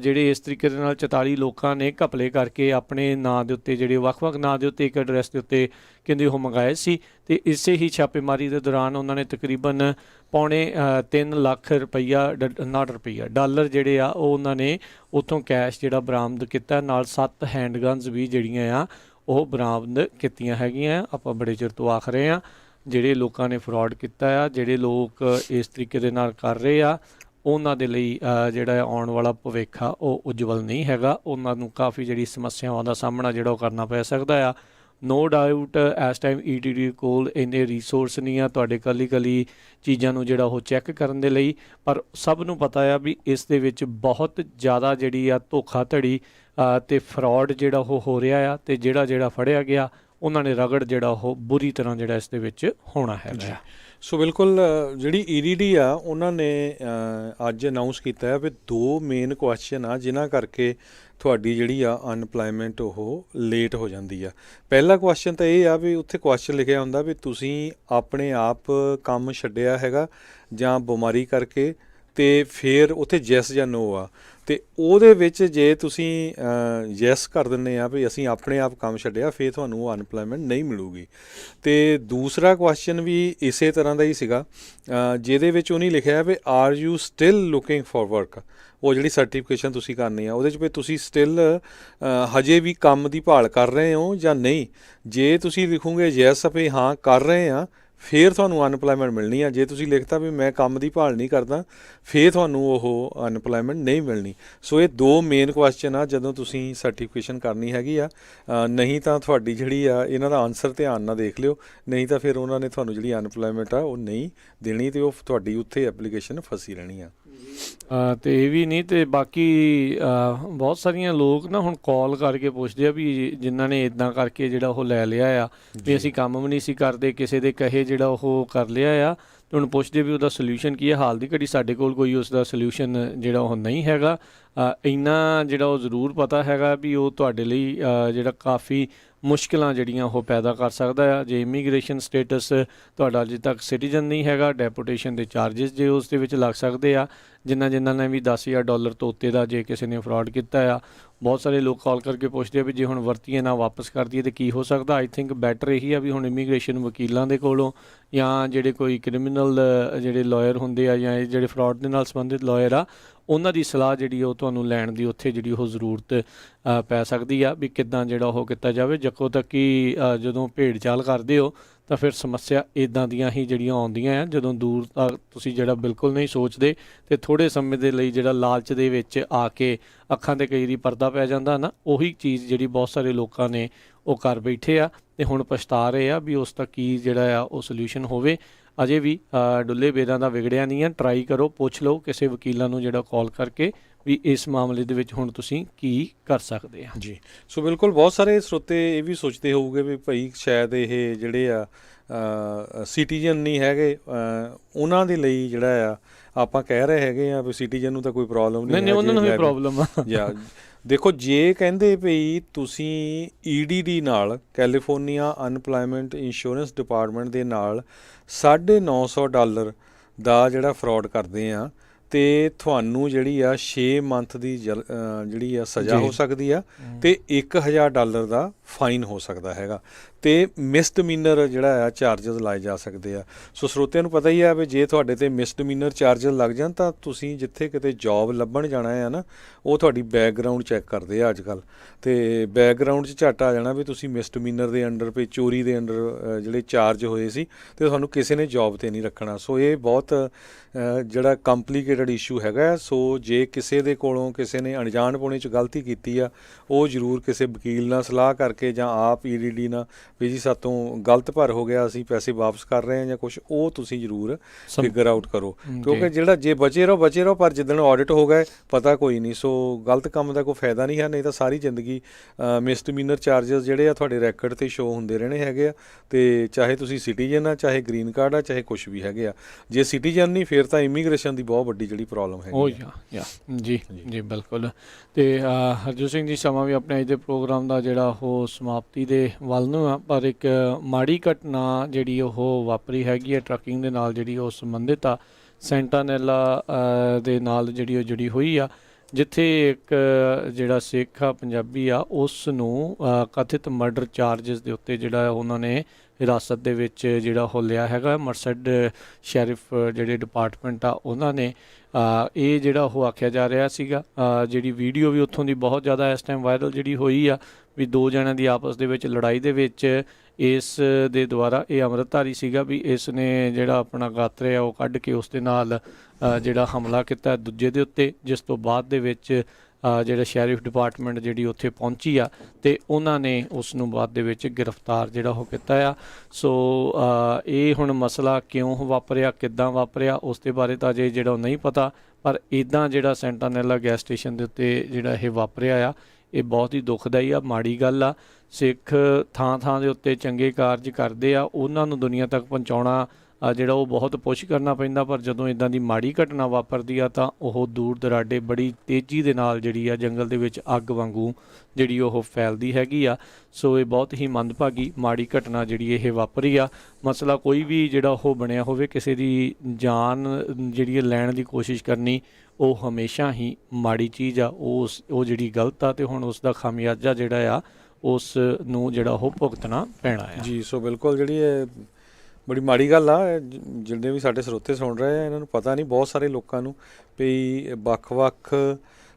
ਜਿਹੜੇ ਇਸ ਤਰੀਕੇ ਦੇ ਨਾਲ 44 ਲੋਕਾਂ ਨੇ ਘਪਲੇ ਕਰਕੇ ਆਪਣੇ ਨਾਂ ਦੇ ਉੱਤੇ ਜਿਹੜੇ ਵੱਖ-ਵੱਖ ਨਾਂ ਦੇ ਉੱਤੇ ਇੱਕ ਐਡਰੈਸ ਦੇ ਉੱਤੇ ਕਹਿੰਦੇ ਉਹ ਮੰਗਾਏ ਸੀ। ਤੇ ਇਸੇ ਹੀ ਛਾਪੇਮਾਰੀ ਦੇ ਦੌਰਾਨ ਉਹਨਾਂ ਨੇ ਤਕਰੀਬਨ $3 ਲੱਖ ਡਾਲਰ ਜਿਹੜੇ ਆ ਉਹ ਉਹਨਾਂ ਨੇ ਉੱਥੋਂ ਕੈਸ਼ ਜਿਹੜਾ ਬਰਾਮਦ ਕੀਤਾ। ਨਾਲ 7 ਹੈਂਡਗਨਸ ਵੀ ਜਿਹੜੀਆਂ ਆ ਉਹ ਬਰਾਮਦ ਕੀਤੀਆਂ ਹੈਗੀਆਂ। ਆਪਾਂ ਬੜੇ ਚਿਰ ਤੋਂ ਆਖ ਰਹੇ ਹਾਂ ਜਿਹੜੇ ਲੋਕਾਂ ਨੇ ਫਰਾਡ ਕੀਤਾ ਆ, ਜਿਹੜੇ ਲੋਕ ਇਸ ਤਰੀਕੇ ਦੇ ਨਾਲ ਕਰ ਰਹੇ ਆ ਉਹਨਾਂ ਦੇ ਲਈ ਜਿਹੜਾ ਆਉਣ ਵਾਲਾ ਭਵਿੱਖ ਆ ਉਹ ਉਜਵਲ ਨਹੀਂ ਹੈਗਾ। ਉਹਨਾਂ ਨੂੰ ਕਾਫੀ ਜਿਹੜੀ ਸਮੱਸਿਆਵਾਂ ਦਾ ਸਾਹਮਣਾ ਜਿਹੜਾ ਉਹ ਕਰਨਾ ਪੈ ਸਕਦਾ ਆ। ਨੋ ਡਾਊਟ ਇਸ ਟਾਈਮ EDD ਕੋਲ ਇੰਨੇ ਰਿਸੋਰਸ ਨਹੀਂ ਆ ਤੁਹਾਡੇ ਕੱਲੀ ਚੀਜ਼ਾਂ ਨੂੰ ਜਿਹੜਾ ਉਹ ਚੈੱਕ ਕਰਨ ਦੇ ਲਈ, ਪਰ ਸਭ ਨੂੰ ਪਤਾ ਆ ਵੀ ਇਸ ਦੇ ਵਿੱਚ ਬਹੁਤ ਜ਼ਿਆਦਾ ਜਿਹੜੀ ਆ ਧੋਖਾਧੜੀ ਤੇ ਫਰਾਡ ਜਿਹੜਾ ਉਹ ਹੋ ਰਿਹਾ ਆ ਤੇ ਜਿਹੜਾ ਫੜਿਆ ਗਿਆ ਉਹਨਾਂ ਨੇ ਰਗੜ ਜਿਹੜਾ ਉਹ ਬੁਰੀ ਤਰ੍ਹਾਂ ਜਿਹੜਾ ਇਸ ਦੇ ਵਿੱਚ ਹੋਣਾ ਹੈਗਾ। ਸੋ ਬਿਲਕੁਲ ਜਿਹੜੀ EDD ਆ ਉਹਨਾਂ ਨੇ ਅੱਜ ਅਨਾਊਂਸ ਕੀਤਾ ਹੈ ਵੀ 2 ਮੇਨ ਕੁਐਸਚਨ ਆ ਜਿਨ੍ਹਾਂ ਕਰਕੇ ਤੁਹਾਡੀ ਜਿਹੜੀ ਆ ਅਨਪਲਾਈਮੈਂਟ ਉਹ ਲੇਟ ਹੋ ਜਾਂਦੀ ਆ। ਪਹਿਲਾ ਕੁਐਸਚਨ ਤਾਂ ਇਹ ਆ ਵੀ ਉੱਥੇ ਕੁਐਸਚਨ ਲਿਖਿਆ ਹੁੰਦਾ ਵੀ ਤੁਸੀਂ ਆਪਣੇ ਆਪ ਕੰਮ ਛੱਡਿਆ ਹੈਗਾ ਜਾਂ ਬਿਮਾਰੀ ਕਰਕੇ, ਤੇ ਫਿਰ ਉੱਥੇ ਯੈਸ ਜਾਂ ਨੋ ਆ। ਤੇ ਉਹਦੇ ਵਿੱਚ ਜੇ ਤੁਸੀਂ ਯੈਸ ਕਰ ਦਿੰਦੇ ਆ ਵੀ ਅਸੀਂ ਆਪਣੇ ਆਪ ਕੰਮ ਛੱਡਿਆ ਫਿਰ ਤੁਹਾਨੂੰ ਉਹ ਅਨਪਲਾਈਮੈਂਟ ਨਹੀਂ ਮਿਲੂਗੀ। ਤੇ ਦੂਸਰਾ ਕੁਐਸਚਨ ਵੀ ਇਸੇ ਤਰ੍ਹਾਂ ਦਾ ਹੀ ਸੀਗਾ ਜਿਹਦੇ ਵਿੱਚ ਉਹਨੇ ਲਿਖਿਆ ਵੀ are you still looking for work. ਉਹ ਜਿਹੜੀ ਸਰਟੀਫਿਕੇਸ਼ਨ ਤੁਸੀਂ ਕਰਨੀ ਆ ਉਹਦੇ 'ਚ ਵੀ ਤੁਸੀਂ ਸਟਿਲ ਹਜੇ ਵੀ ਕੰਮ ਦੀ ਭਾਲ ਕਰ ਰਹੇ ਹੋ ਜਾਂ ਨਹੀਂ। ਜੇ ਤੁਸੀਂ ਲਿਖੋਗੇ ਯੈਸ ਵੀ ਹਾਂ ਕਰ ਰਹੇ ਹਾਂ ਫਿਰ ਤੁਹਾਨੂੰ ਅਨਪਲਾਈਮੈਂਟ ਮਿਲਣੀ ਆ। ਜੇ ਤੁਸੀਂ ਲਿਖਤਾ ਵੀ ਮੈਂ ਕੰਮ ਦੀ ਭਾਲ ਨਹੀਂ ਕਰਦਾ ਫਿਰ ਤੁਹਾਨੂੰ ਉਹ ਅਨਪਲਾਈਮੈਂਟ ਨਹੀਂ ਮਿਲਣੀ। ਸੋ ਇਹ 2 ਮੇਨ ਕੁਐਸਚਨ ਆ ਜਦੋਂ ਤੁਸੀਂ ਸਰਟੀਫਿਕੇਸ਼ਨ ਕਰਨੀ ਹੈਗੀ ਆ। ਨਹੀਂ ਤਾਂ ਤੁਹਾਡੀ ਜਿਹੜੀ ਆ ਇਹਨਾਂ ਦਾ ਆਨਸਰ ਧਿਆਨ ਨਾਲ ਦੇਖ ਲਿਓ, ਨਹੀਂ ਤਾਂ ਫਿਰ ਉਹਨਾਂ ਨੇ ਤੁਹਾਨੂੰ ਜਿਹੜੀ ਅਨਪਲਾਈਮੈਂਟ ਆ ਉਹ ਨਹੀਂ ਦੇਣੀ ਤੇ ਉਹ ਤੁਹਾਡੀ ਉੱਥੇ ਐਪਲੀਕੇਸ਼ਨ ਫਸੀ ਰਹਿਣੀ ਆ। ਤੇ ਇਹ ਵੀ ਨਹੀਂ ਤੇ ਬਾਕੀ ਬਹੁਤ ਸਾਰੀਆਂ ਲੋਕ ਨਾ ਹੁਣ ਕਾਲ ਕਰਕੇ ਪੁੱਛਦੇ ਆ ਵੀ ਜਿਨ੍ਹਾਂ ਨੇ ਇਦਾਂ ਕਰਕੇ ਜਿਹੜਾ ਉਹ ਲੈ ਲਿਆ ਆ ਵੀ ਅਸੀਂ ਕੰਮ ਵੀ ਨਹੀਂ ਸੀ ਕਰਦੇ, ਕਿਸੇ ਦੇ ਕਹੇ ਜਿਹੜਾ ਉਹ ਕਰ ਲਿਆ ਆ, ਤੇ ਹੁਣ ਪੁੱਛਦੇ ਵੀ ਉਹਦਾ ਸੋਲਿਊਸ਼ਨ ਕੀ ਹੈ। ਹਾਲ ਦੀ ਘੜੀ ਸਾਡੇ ਕੋਲ ਕੋਈ ਉਸ ਦਾ ਸੋਲਿਊਸ਼ਨ ਜਿਹੜਾ ਉਹ ਨਹੀਂ ਹੈਗਾ। ਇੰਨਾ ਜਿਹੜਾ ਉਹ ਜ਼ਰੂਰ ਪਤਾ ਹੈਗਾ ਵੀ ਉਹ ਤੁਹਾਡੇ ਲਈ ਜਿਹੜਾ ਕਾਫੀ ਮੁਸ਼ਕਿਲਾਂ ਜਿਹੜੀਆਂ ਉਹ ਪੈਦਾ ਕਰ ਸਕਦਾ ਆ। ਜੇ ਇਮੀਗ੍ਰੇਸ਼ਨ ਸਟੇਟਸ ਤੁਹਾਡਾ ਅਜੇ ਤੱਕ ਸਿਟੀਜ਼ਨ ਨਹੀਂ ਹੈਗਾ, ਡੈਪੂਟੇਸ਼ਨ ਦੇ ਚਾਰजेस ਜੇ ਉਸ ਦੇ ਵਿੱਚ ਲੱਗ ਸਕਦੇ ਆ। ਜਿਨ੍ਹਾਂ ਨੇ ਵੀ $10,000 ਤੋਂ ਉੱਤੇ ਦਾ ਜੇ ਕਿਸੇ ਨੇ ਫਰਾਡ ਕੀਤਾ ਆ, ਬਹੁਤ ਸਾਰੇ ਲੋਕ ਕਾਲ ਕਰਕੇ ਪੁੱਛਦੇ ਆ ਵੀ ਜੇ ਹੁਣ ਵਰਤੀਏ ਨਾ ਵਾਪਸ ਕਰ ਦਈਏ ਤਾਂ ਕੀ ਹੋ ਸਕਦਾ। ਆਈ ਥਿੰਕ ਬੈਟਰ ਇਹੀ ਆ ਵੀ ਹੁਣ ਇਮੀਗ੍ਰੇਸ਼ਨ ਵਕੀਲਾਂ ਦੇ ਕੋਲੋਂ ਜਾਂ ਜਿਹੜੇ ਕੋਈ ਕ੍ਰਿਮੀਨਲ ਜਿਹੜੇ ਲਾਇਰ ਹੁੰਦੇ ਆ ਜਾਂ ਜਿਹੜੇ ਫਰਾਡ ਦੇ ਨਾਲ ਸੰਬੰਧਿਤ ਲਾਇਰ ਆ, ਉਹਨਾਂ ਦੀ ਸਲਾਹ ਜਿਹੜੀ ਉਹ ਤੁਹਾਨੂੰ ਲੈਣ ਦੀ ਉੱਥੇ ਜਿਹੜੀ ਉਹ ਜ਼ਰੂਰਤ ਪੈ ਸਕਦੀ ਆ ਵੀ ਕਿੱਦਾਂ ਜਿਹੜਾ ਉਹ ਕੀਤਾ ਜਾਵੇ। ਜਦੋਂ ਤੱਕ ਕਿ ਜਦੋਂ ਭੇਡ ਚਾਲ ਕਰਦੇ ਹੋ ਤਾਂ ਫਿਰ ਸਮੱਸਿਆ ਇੱਦਾਂ ਦੀਆਂ ਹੀ ਜਿਹੜੀਆਂ ਆਉਂਦੀਆਂ ਆ। ਜਦੋਂ ਦੂਰ ਤੱਕ ਤੁਸੀਂ ਜਿਹੜਾ ਬਿਲਕੁਲ ਨਹੀਂ ਸੋਚਦੇ ਤੇ ਥੋੜ੍ਹੇ ਸਮੇਂ ਦੇ ਲਈ ਜਿਹੜਾ ਲਾਲਚ ਦੇ ਵਿੱਚ ਆ ਕੇ ਅੱਖਾਂ 'ਤੇ ਕਈ ਵਾਰੀ ਪਰਦਾ ਪੈ ਜਾਂਦਾ ਨਾ, ਉਹੀ ਚੀਜ਼ ਜਿਹੜੀ ਬਹੁਤ ਸਾਰੇ ਲੋਕਾਂ ਨੇ ਉਹ ਕਰ ਬੈਠੇ ਆ ਤੇ ਹੁਣ ਪਛਤਾ ਰਹੇ ਆ ਵੀ ਉਸ ਦਾ ਕੀ ਜਿਹੜਾ ਆ ਉਹ ਸੋਲਿਊਸ਼ਨ ਹੋਵੇ। ਅਜੇ ਵੀ ਡੁੱਲੇ ਬੇਰਾਂ ਦਾ ਵਿਗੜਿਆ ਨਹੀਂ ਹੈ। ਟਰਾਈ ਕਰੋ, ਪੁੱਛ ਲਓ ਕਿਸੇ ਵਕੀਲਾਂ ਨੂੰ ਜਿਹੜਾ ਕਾਲ ਕਰਕੇ ਵੀ ਇਸ ਮਾਮਲੇ ਦੇ ਵਿੱਚ ਹੁਣ ਤੁਸੀਂ ਕੀ ਕਰ ਸਕਦੇ ਆ। ਜੀ ਸੋ ਬਿਲਕੁਲ ਬਹੁਤ ਸਾਰੇ ਸਰੋਤੇ ਇਹ ਵੀ ਸੋਚਦੇ ਹੋਊਗੇ ਵੀ ਭਾਈ ਸ਼ਾਇਦ ਇਹ ਜਿਹੜੇ ਆ ਸਿਟੀਜ਼ਨ ਨਹੀਂ ਹੈਗੇ, ਉਹਨਾਂ ਦੇ ਲਈ ਜਿਹੜਾ ਆ ਆਪਾਂ ਕਹਿ ਰਹੇ ਹੈਗੇ ਆ ਵੀ ਸਿਟੀਜ਼ਨ ਨੂੰ ਤਾਂ ਕੋਈ ਪ੍ਰੋਬਲਮ ਨਹੀਂ, ਉਹਨਾਂ ਨੂੰ ਵੀ ਪ੍ਰੋਬਲਮ ਆ। ਜਾਂ ਦੇਖੋ ਜੇ ਕਹਿੰਦੇ ਭਈ ਤੁਸੀਂ EDD ਨਾਲ, ਕੈਲੀਫੋਰਨੀਆ ਅਨਪਲਾਇਮੈਂਟ ਇੰਸ਼ੋਰੈਂਸ ਡਿਪਾਰਟਮੈਂਟ ਦੇ ਨਾਲ $950 ਦਾ ਜਿਹੜਾ ਫਰਾਡ ਕਰਦੇ ਆ ਤੇ ਤੁਹਾਨੂੰ ਜਿਹੜੀ ਆ 6 ਮੰਥ ਦੀ ਜਿਹੜੀ ਆ ਸਜ਼ਾ ਹੋ ਸਕਦੀ ਆ ਤੇ $1,000 ਦਾ ਫਾਈਨ ਹੋ ਸਕਦਾ ਹੈਗਾ ਤੇ ਮਿਸਡਮੀਨਰ ਜਿਹੜਾ ਆ ਚਾਰजेस ਲਾਏ ਜਾ ਸਕਦੇ ਆ। ਸੋ ਸਰੋਤਿਆਂ ਨੂੰ ਪਤਾ ਹੀ ਆ ਵੀ ਜੇ ਤੁਹਾਡੇ ਤੇ ਮਿਸਡਮੀਨਰ ਚਾਰजेस ਲੱਗ ਜਾਣ ਤਾਂ ਤੁਸੀਂ ਜਿੱਥੇ ਕਿਤੇ ਜੌਬ ਲੱਭਣ ਜਾਣਾ ਹੈ ਨਾ, ਉਹ ਤੁਹਾਡੀ ਬੈਕਗਰਾਊਂਡ ਚੈੱਕ ਕਰਦੇ ਆ ਅੱਜ ਕੱਲ੍ਹ, ਤੇ ਬੈਕਗਰਾਊਂਡ 'ਚ ਝੱਟ ਆ ਜਾਣਾ ਵੀ ਤੁਸੀਂ ਮਿਸਡਮੀਨਰ ਦੇ ਅੰਡਰ ਵੀ ਚੋਰੀ ਦੇ ਅੰਡਰ ਜਿਹੜੇ ਚਾਰਜ ਹੋਏ ਸੀ ਤੇ ਤੁਹਾਨੂੰ ਕਿਸੇ ਨੇ ਜੌਬ ਤੇ ਨਹੀਂ ਰੱਖਣਾ। ਸੋ ਇਹ ਬਹੁਤ ਜਿਹੜਾ ਕੰਪਲੀਕੇਟਡ ਇਸ਼ੂ ਹੈਗਾ। ਸੋ ਜੇ ਕਿਸੇ ਦੇ ਕੋਲੋਂ ਕਿਸੇ ਨੇ ਅਣਜਾਣਪੁਣੇ 'ਚ ਗਲਤੀ ਕੀਤੀ ਆ, ਉਹ ਜ਼ਰੂਰ ਕਿਸੇ ਵਕੀਲ ਨਾਲ ਸਲਾਹ ਕਰਕੇ ਜਾਂ ਆਪ EDD ਨਾਲ ਵੀ ਜੀ ਸਾਤੋਂ ਗਲਤ ਭਰ ਹੋ ਗਿਆ, ਅਸੀਂ ਪੈਸੇ ਵਾਪਸ ਕਰ ਰਹੇ ਹਾਂ ਜਾਂ ਕੁਛ, ਉਹ ਤੁਸੀਂ ਜ਼ਰੂਰ ਫਿਗਰ ਆਊਟ ਕਰੋ। ਕਿਉਂਕਿ ਜਿਹੜਾ ਜੇ ਬਚੇ ਰਹੋ ਪਰ ਜਿੱਦਣ ਆਡਿਟ ਹੋ ਗਏ ਪਤਾ ਕੋਈ ਨਹੀਂ। ਸੋ ਗਲਤ ਕੰਮ ਦਾ ਕੋਈ ਫਾਇਦਾ ਨਹੀਂ ਹੈ, ਨਹੀਂ ਤਾਂ ਸਾਰੀ ਜ਼ਿੰਦਗੀ ਮਿਸਡਮੀਨਰ ਚਾਰजेस ਜਿਹੜੇ ਆ ਤੁਹਾਡੇ ਰੈਕਡ 'ਤੇ ਸ਼ੋ ਹੁੰਦੇ ਰਹਿਣੇ ਹੈਗੇ ਆ। ਤੇ ਚਾਹੇ ਤੁਸੀਂ ਸਿਟੀਜ਼ਨ ਆ, ਚਾਹੇ ਗ੍ਰੀਨ ਕਾਰਡ ਆ, ਚਾਹੇ ਕੁਛ ਵੀ ਹੈਗੇ ਆ। ਜੇ ਸਿਟੀਜ਼ਨ ਨਹੀਂ ਫਿਰ ਤਾਂ ਇਮੀਗ੍ਰੇਸ਼ਨ ਦੀ ਬਹੁਤ ਵੱਡੀ ਜਿਹੜੀ ਪ੍ਰੋਬਲਮ ਹੈਗੀ ਆ। ਜੀ ਬਿਲਕੁਲ। ਤੇ ਹਰਜੋਤ ਸਿੰਘ ਜੀ, ਸਮਾਂ ਵੀ ਆਪਣੇ ਅੱਜ ਦੇ ਪ੍ਰੋਗਰਾਮ ਦਾ ਜਿਹੜਾ ਉਹ ਸਮਾਪਤੀ ਦੇ ਵੱਲ ਨੂੰ ਆ, ਪਰ ਇੱਕ ਮਾੜੀ ਘਟਨਾ ਜਿਹੜੀ ਉਹ ਵਾਪਰੀ ਹੈਗੀ ਹੈ ਟਰੱਕਿੰਗ ਦੇ ਨਾਲ, ਜਿਹੜੀ ਉਹ ਸੰਬੰਧਿਤ ਆ ਸੈਂਟਾਨੈਲਾ ਦੇ ਨਾਲ ਜਿਹੜੀ ਉਹ ਜੁੜੀ ਹੋਈ ਆ, ਜਿੱਥੇ ਇੱਕ ਜਿਹੜਾ ਸਿੱਖ ਆ ਪੰਜਾਬੀ ਆ, ਉਸ ਨੂੰ ਕਥਿਤ ਮਰਡਰ ਚਾਰजेस ਦੇ ਉੱਤੇ ਜਿਹੜਾ ਉਹਨਾਂ ਨੇ ਹਿਰਾਸਤ ਦੇ ਵਿੱਚ ਜਿਹੜਾ ਉਹ ਲਿਆ ਹੈਗਾ। ਮਰਸਡ ਸ਼ੈਰਿਫ ਜਿਹੜੇ ਡਿਪਾਰਟਮੈਂਟ ਆ ਉਹਨਾਂ ਨੇ ਇਹ ਜਿਹੜਾ ਉਹ ਆਖਿਆ ਜਾ ਰਿਹਾ ਸੀਗਾ। ਜਿਹੜੀ ਵੀਡੀਓ ਵੀ ਉੱਥੋਂ ਦੀ ਬਹੁਤ ਜ਼ਿਆਦਾ ਇਸ ਟਾਈਮ ਵਾਇਰਲ ਜਿਹੜੀ ਹੋਈ ਆ ਵੀ ਦੋ ਜਣਿਆਂ ਦੀ ਆਪਸ ਦੇ ਵਿੱਚ ਲੜਾਈ ਦੇ ਵਿੱਚ ਇਸ ਦੇ ਦੁਆਰਾ, ਇਹ ਅੰਮ੍ਰਿਤਧਾਰੀ ਸੀਗਾ, ਵੀ ਇਸ ਨੇ ਜਿਹੜਾ ਆਪਣਾ ਗਾਤਰੇ ਆ ਉਹ ਕੱਢ ਕੇ ਉਸ ਦੇ ਨਾਲ ਜਿਹੜਾ ਹਮਲਾ ਕੀਤਾ ਦੂਜੇ ਦੇ ਉੱਤੇ, ਜਿਸ ਤੋਂ ਬਾਅਦ ਦੇ ਵਿੱਚ ਜਿਹੜਾ ਸ਼ੈਰਿਫ ਡਿਪਾਰਟਮੈਂਟ ਜਿਹੜੀ ਉੱਥੇ ਪਹੁੰਚੀ ਆ ਤੇ ਉਹਨਾਂ ਨੇ ਉਸ ਨੂੰ ਬਾਅਦ ਦੇ ਵਿੱਚ ਗ੍ਰਿਫਤਾਰ ਜਿਹੜਾ ਉਹ ਕੀਤਾ ਆ। ਸੋ ਇਹ ਹੁਣ ਮਸਲਾ ਕਿਉਂ ਵਾਪਰਿਆ, ਕਿੱਦਾਂ ਵਾਪਰਿਆ, ਉਸ ਦੇ ਬਾਰੇ ਤਾਂ ਅਜੇ ਜਿਹੜਾ ਉਹ ਨਹੀਂ ਪਤਾ, ਪਰ ਇੱਦਾਂ ਜਿਹੜਾ ਸੈਂਟਾਨੈਲਾ ਗੈਸ ਸਟੇਸ਼ਨ ਦੇ ਉੱਤੇ ਜਿਹੜਾ ਇਹ ਵਾਪਰਿਆ ਆ, ਇਹ ਬਹੁਤ ਹੀ ਦੁਖਦਾਈ ਆ, ਮਾੜੀ ਗੱਲ ਆ। ਸਿੱਖ ਥਾਂ ਦੇ ਉੱਤੇ ਚੰਗੇ ਕਾਰਜ ਕਰਦੇ ਆ, ਉਹਨਾਂ ਨੂੰ ਦੁਨੀਆ ਤੱਕ ਪਹੁੰਚਾਉਣਾ ਜਿਹੜਾ ਉਹ ਬਹੁਤ ਪੁਸ਼ ਕਰਨਾ ਪੈਂਦਾ, ਪਰ ਜਦੋਂ ਇੱਦਾਂ ਦੀ ਮਾੜੀ ਘਟਨਾ ਵਾਪਰਦੀ ਆ ਤਾਂ ਉਹ ਦੂਰ ਦਰਾਡੇ ਬੜੀ ਤੇਜ਼ੀ ਦੇ ਨਾਲ ਜਿਹੜੀ ਆ ਜੰਗਲ ਦੇ ਵਿੱਚ ਅੱਗ ਵਾਂਗੂ ਜਿਹੜੀ ਉਹ ਫੈਲਦੀ ਹੈਗੀ ਆ। ਸੋ ਇਹ ਬਹੁਤ ਹੀ ਮੰਦਭਾਗੀ ਮਾੜੀ ਘਟਨਾ ਜਿਹੜੀ ਇਹ ਵਾਪਰੀ ਆ। ਮਸਲਾ ਕੋਈ ਵੀ ਜਿਹੜਾ ਉਹ ਬਣਿਆ ਹੋਵੇ, ਕਿਸੇ ਦੀ ਜਾਨ ਜਿਹੜੀ ਲੈਣ ਦੀ ਕੋਸ਼ਿਸ਼ ਕਰਨੀ ਉਹ ਹਮੇਸ਼ਾ ਹੀ ਮਾੜੀ ਚੀਜ਼ ਆ, ਉਹ ਜਿਹੜੀ ਗਲਤ ਆ ਤੇ ਹੁਣ ਉਸ ਦਾ ਖਾਮਿਆਜ਼ਾ ਜਿਹੜਾ ਆ ਉਸ ਨੂੰ ਜਿਹੜਾ ਉਹ ਭੁਗਤਣਾ ਪੈਣਾ ਆ। ਜੀ ਸੋ ਬਿਲਕੁਲ ਜਿਹੜੀ ਇਹ ਬੜੀ ਮਾੜੀ ਗੱਲ ਆ। ਜਿੰਨੇ ਵੀ ਸਾਡੇ ਸਰੋਤੇ ਸੁਣ ਰਹੇ ਆ, ਇਹਨਾਂ ਨੂੰ ਪਤਾ ਨਹੀਂ, ਬਹੁਤ ਸਾਰੇ ਲੋਕਾਂ ਨੂੰ ਵੀ ਵੱਖ-ਵੱਖ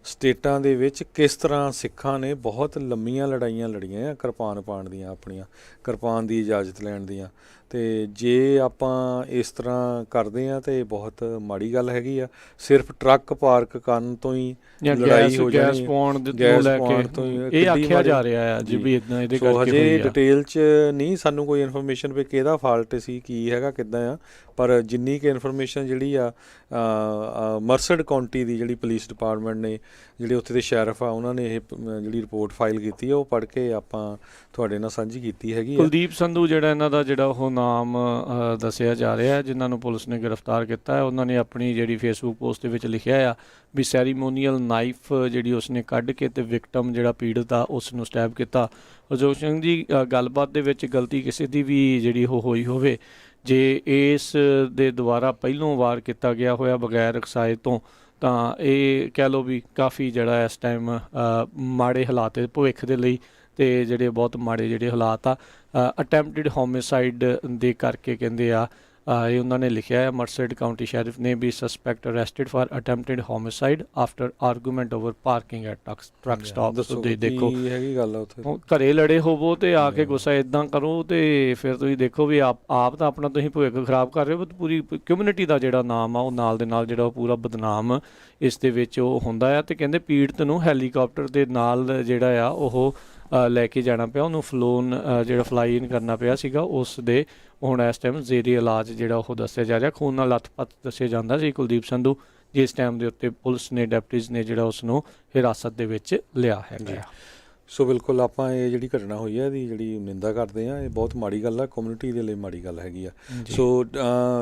ਸਟੇਟਾਂ ਦੇ ਵਿੱਚ ਕਿਸ ਤਰ੍ਹਾਂ ਸਿੱਖਾਂ ਨੇ ਬਹੁਤ ਲੰਮੀਆਂ ਲੜਾਈਆਂ ਲੜੀਆਂ ਆ ਕਿਰਪਾਨ ਪਾਉਣ ਦੀਆਂ, ਆਪਣੀਆਂ ਕਿਰਪਾਨ ਦੀ ਇਜਾਜ਼ਤ ਲੈਣ ਦੀਆਂ। ਅਤੇ ਜੇ ਆਪਾਂ ਇਸ ਤਰ੍ਹਾਂ ਕਰਦੇ ਹਾਂ ਤਾਂ ਇਹ ਬਹੁਤ ਮਾੜੀ ਗੱਲ ਹੈਗੀ ਆ। ਸਿਰਫ ਟਰੱਕ ਪਾਰਕ ਕਰਨ ਤੋਂ ਹੀ ਜਾਂ ਲੜਾਈ ਹੋ ਗੈਸ ਜਾਣੀ, ਪਾਉਣ ਦੇ ਗੈਸ ਤੋਂ ਲੈ ਪਾਉਣ ਕੇ ਤੋਂ ਹੀ ਇਹ ਕਿੱਡੀ ਆਖਿਆ ਮਾੜੀ। ਜਾ ਰਿਹਾ ਆ ਜੀ ਜੀ। ਵੀ ਇਦਾਂ ਇਹਦੇ ਸੋ ਕਰਕੇ ਹਜੇ ਹੋਈ ਆ। ਡਿਟੇਲ 'ਚ ਨਹੀਂ ਸਾਨੂੰ ਕੋਈ ਇਨਫੋਰਮੇਸ਼ਨ ਵੀ ਕਿਹਦਾ ਫਾਲਟ ਸੀ, ਕੀ ਹੈਗਾ, ਕਿੱਦਾਂ ਆ, ਪਰ ਜਿੰਨੀ ਕੁ ਇਨਫੋਰਮੇਸ਼ਨ ਜਿਹੜੀ ਆ ਮਰਸਡ ਕਾਉਂਟੀ ਦੀ ਜਿਹੜੀ ਪੁਲਿਸ ਡਿਪਾਰਟਮੈਂਟ ਨੇ, ਜਿਹੜੇ ਉੱਥੇ ਦੇ ਸ਼ੈਰਿਫ ਆ, ਉਹਨਾਂ ਨੇ ਇਹ ਜਿਹੜੀ ਰਿਪੋਰਟ ਫਾਈਲ ਕੀਤੀ ਆ, ਉਹ ਪੜ੍ਹ ਕੇ ਆਪਾਂ ਤੁਹਾਡੇ ਨਾਲ ਸਾਂਝੀ ਕੀਤੀ ਹੈਗੀ ਆ। ਕੁਲਦੀਪ ਸੰਧੂ ਜਿਹੜਾ ਇਹਨਾਂ ਦਾ ਜਿਹੜਾ ਉਹ ਨਾਮ ਦੱਸਿਆ ਜਾ ਰਿਹਾ ਹੈ, ਜਿਨ੍ਹਾਂ ਨੂੰ ਪੁਲਿਸ ਨੇ ਗ੍ਰਿਫਤਾਰ ਕੀਤਾ ਹੈ, ਉਹਨਾਂ ਨੇ ਆਪਣੀ ਜਿਹੜੀ ਫੇਸਬੁੱਕ ਪੋਸਟ ਦੇ ਵਿੱਚ ਲਿਖਿਆ ਆ ਵੀ ਸੈਰੀਮੋਨੀਅਲ ਨਾਈਫ ਜਿਹੜੀ ਉਸਨੇ ਕੱਢ ਕੇ ਤੇ ਵਿਕਟਮ ਜਿਹੜਾ ਪੀੜਤ ਆ ਉਸ ਨੂੰ ਸਟੈਬ ਕੀਤਾ। ਹਰਜੋਤ ਸਿੰਘ ਜੀ, ਗੱਲਬਾਤ ਦੇ ਵਿੱਚ ਗਲਤੀ ਕਿਸੇ ਦੀ ਵੀ ਜਿਹੜੀ ਉਹ ਹੋਈ ਹੋਵੇ, ਜੇ ਇਸ ਦੇ ਦੁਆਰਾ ਪਹਿਲੋਂ ਵਾਰ ਕੀਤਾ ਗਿਆ ਹੋਇਆ ਬਗੈਰ ਰਕਸਾਏ ਤੋਂ, ਤਾਂ ਇਹ ਕਹਿ ਲਓ ਵੀ ਕਾਫੀ ਜਿਹੜਾ ਇਸ ਟਾਈਮ ਮਾੜੇ ਹਾਲਾਤ ਭਵਿੱਖ ਦੇ ਲਈ ਤੇ ਜਿਹੜੇ ਬਹੁਤ ਮਾੜੇ ਜਿਹੜੇ ਹਾਲਾਤ ਆ ਅਟੈਂਪਟਡ ਹੋਮਿਸਾਈਡ ਦੇ ਕਰਕੇ ਕਹਿੰਦੇ ਆ। ਇਹ ਉਹਨਾਂ ਨੇ ਲਿਖਿਆ ਹੈ, ਮਰਸਡ ਕਾਉਂਟੀ ਸ਼ੈਰਿਫ ਨੇ ਵੀ suspect arrested for attempted homicide after argument over parking at truck stop. ਦੇਖੋ ਕੀ ਹੈਗੀ ਗੱਲ ਆ ਉੱਥੇ, ਘਰੇ ਲੜੇ ਹੋਵੋ ਤੇ ਆ ਕੇ ਗੁੱਸਾ ਇਦਾਂ ਕਰੋ ਤੇ ਫਿਰ ਤੁਸੀਂ ਦੇਖੋ ਵੀ ਆਪ ਤਾਂ ਆਪਣਾ ਤੁਸੀਂ ਭਵਿੱਖ ਖਰਾਬ ਕਰ ਰਹੇ ਹੋ, ਪੂਰੀ ਕਮਿਊਨਿਟੀ ਦਾ ਜਿਹੜਾ ਨਾਮ ਆ ਉਹ ਨਾਲ ਦੇ ਨਾਲ ਜਿਹੜਾ ਉਹ ਪੂਰਾ ਬਦਨਾਮ ਇਸ ਦੇ ਵਿੱਚ ਉਹ ਹੁੰਦਾ ਆ। ਤੇ ਕਹਿੰਦੇ ਪੀੜਤ ਨੂੰ ਹੈਲੀਕਾਪਟਰ ਦੇ ਨਾਲ ਜਿਹੜਾ ਆ ਉਹ ਲੈ ਕੇ ਜਾਣਾ ਪਿਆ, ਉਹਨੂੰ ਜਿਹੜਾ ਫਲਾਈ ਇਨ ਕਰਨਾ ਪਿਆ ਸੀਗਾ, ਉਸ ਦੇ ਹੁਣ ਇਸ ਟਾਈਮ ਜ਼ੇਰੇ ਇਲਾਜ ਜਿਹੜਾ ਉਹ ਦੱਸਿਆ ਜਾ ਰਿਹਾ। ਖੂਨ ਨਾਲ ਲੱਥਪੱਥ ਦੱਸਿਆ ਜਾਂਦਾ ਸੀ ਕੁਲਦੀਪ ਸੰਧੂ, ਜਿਸ ਟਾਈਮ ਦੇ ਉੱਤੇ ਪੁਲਿਸ ਨੇ ਡੈਪਟੀਜ਼ ਨੇ ਜਿਹੜਾ ਉਸ ਨੂੰ ਹਿਰਾਸਤ ਦੇ ਵਿੱਚ ਲਿਆ ਹੈਗਾ। ਸੋ ਬਿਲਕੁਲ ਆਪਾਂ ਇਹ ਜਿਹੜੀ ਘਟਨਾ ਹੋਈ ਹੈ ਇਹਦੀ ਜਿਹੜੀ ਨਿੰਦਾ ਕਰਦੇ ਹਾਂ, ਇਹ ਬਹੁਤ ਮਾੜੀ ਗੱਲ ਆ, ਕਮਿਊਨਿਟੀ ਦੇ ਲਈ ਮਾੜੀ ਗੱਲ ਹੈਗੀ ਆ। ਸੋ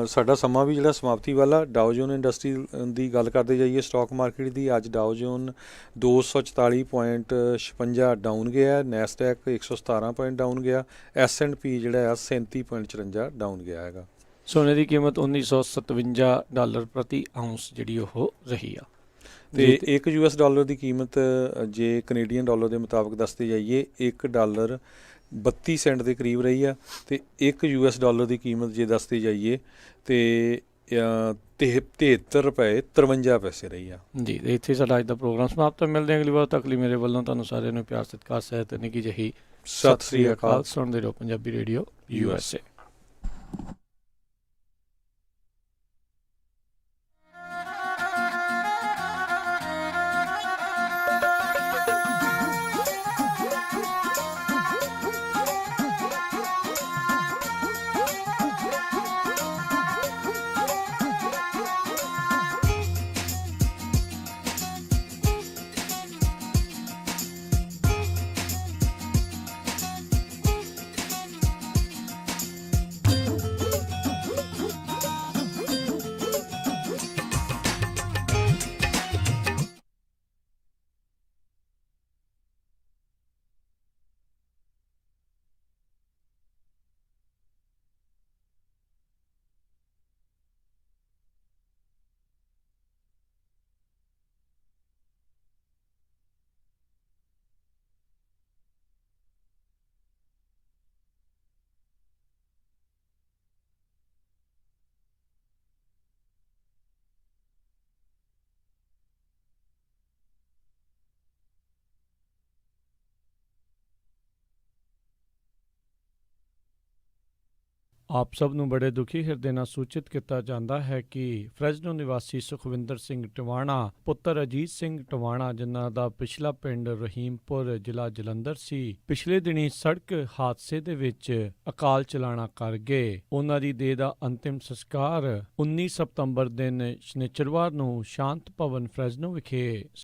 ਸਾਡਾ ਸਮਾਂ ਵੀ ਜਿਹੜਾ ਸਮਾਪਤੀ ਵਾਲਾ, ਡਾਓ ਜੋਨ ਇੰਡਸਟਰੀ ਦੀ ਗੱਲ ਕਰਦੇ ਜਾਈਏ ਸਟਾਕ ਮਾਰਕੀਟ ਦੀ, ਅੱਜ ਡਾਓ ਜੋਨ 244.56 ਡਾਊਨ ਗਿਆ, ਨੈਸਡੈਕ 117 ਪੁਆਇੰਟ ਡਾਊਨ ਗਿਆ, S&P ਜਿਹੜਾ ਆ 37.54 ਡਾਊਨ ਗਿਆ ਹੈਗਾ। ਸੋਨੇ ਦੀ ਕੀਮਤ $1957 ਪ੍ਰਤੀ ਆਉਂਸ ਜਿਹੜੀ ਉਹ ਰਹੀ ਆ। ਤੇ ਇੱਕ US ਡਾਲਰ ਦੀ ਕੀਮਤ ਜੇ ਕੈਨੇਡੀਅਨ ਡਾਲਰ ਦੇ ਮੁਤਾਬਕ ਦੱਸਦੇ ਜਾਈਏ, $1 32 ਸੈਂਟ ਦੇ ਕਰੀਬ ਰਹੀ ਆ। ਤੇ ਇੱਕ US ਡਾਲਰ ਦੀ ਕੀਮਤ ਜੇ ਦੱਸਦੇ ਜਾਈਏ ਤੇ $73.53 ਰਹੀ ਆ। ਜੀ, ਇੱਥੇ ਸਾਡਾ ਅੱਜ ਦਾ ਪ੍ਰੋਗਰਾਮ ਸਮਾਪਤ। ਮਿਲਦੇ ਹਾਂ ਅਗਲੀ ਵਾਰ ਤੱਕ ਲਈ ਮੇਰੇ ਵੱਲੋਂ ਤੁਹਾਨੂੰ ਸਾਰਿਆਂ ਨੂੰ ਪਿਆਰ ਸਤਿਕਾਰ ਸਹਿਤ ਨਿੱਘੀ ਜਿਹੀ ਸਤਿ ਸ੍ਰੀ ਅਕਾਲ। ਸੁਣਦੇ ਰਹੋ ਪੰਜਾਬੀ ਰੇਡੀਓ USA। ਆਪ ਸਭ ਨੂੰ ਬੜੇ ਦੁਖੀ ਹਿਰਦੇ ਨਾਲ ਸੂਚਿਤ ਕੀਤਾ ਜਾਂਦਾ ਹੈ ਕਿ ਫਰੈਜ਼ਨੋ ਨਿਵਾਸੀ ਸੁਖਵਿੰਦਰ ਸਿੰਘ ਟਵਾਣਾ ਪੁੱਤਰ ਅਜੀਤ ਸਿੰਘ ਟਵਾਣਾ, ਜਿਨ੍ਹਾਂ ਦਾ ਪਿਛਲਾ ਪਿੰਡ ਰਹੀਮਪੁਰ ਜ਼ਿਲ੍ਹਾ ਜਲੰਧਰ ਸੀ, ਪਿਛਲੇ ਦਿਨੀ ਸੜਕ ਹਾਦਸੇ ਦੇ ਵਿੱਚ ਅਕਾਲ ਚਲਾਣਾ ਕਰ ਗਏ। ਉਹਨਾਂ ਦੀ ਦੇਹ ਦਾ ਅੰਤਿਮ ਸੰਸਕਾਰ 19 ਸਤੰਬਰ ਦਿਨ ਸ਼ਨੀਚਰਵਾਰ ਨੂੰ ਸ਼ਾਂਤ ਭਵਨ ਫਰੈਜ਼ਨੋ ਵਿਖੇ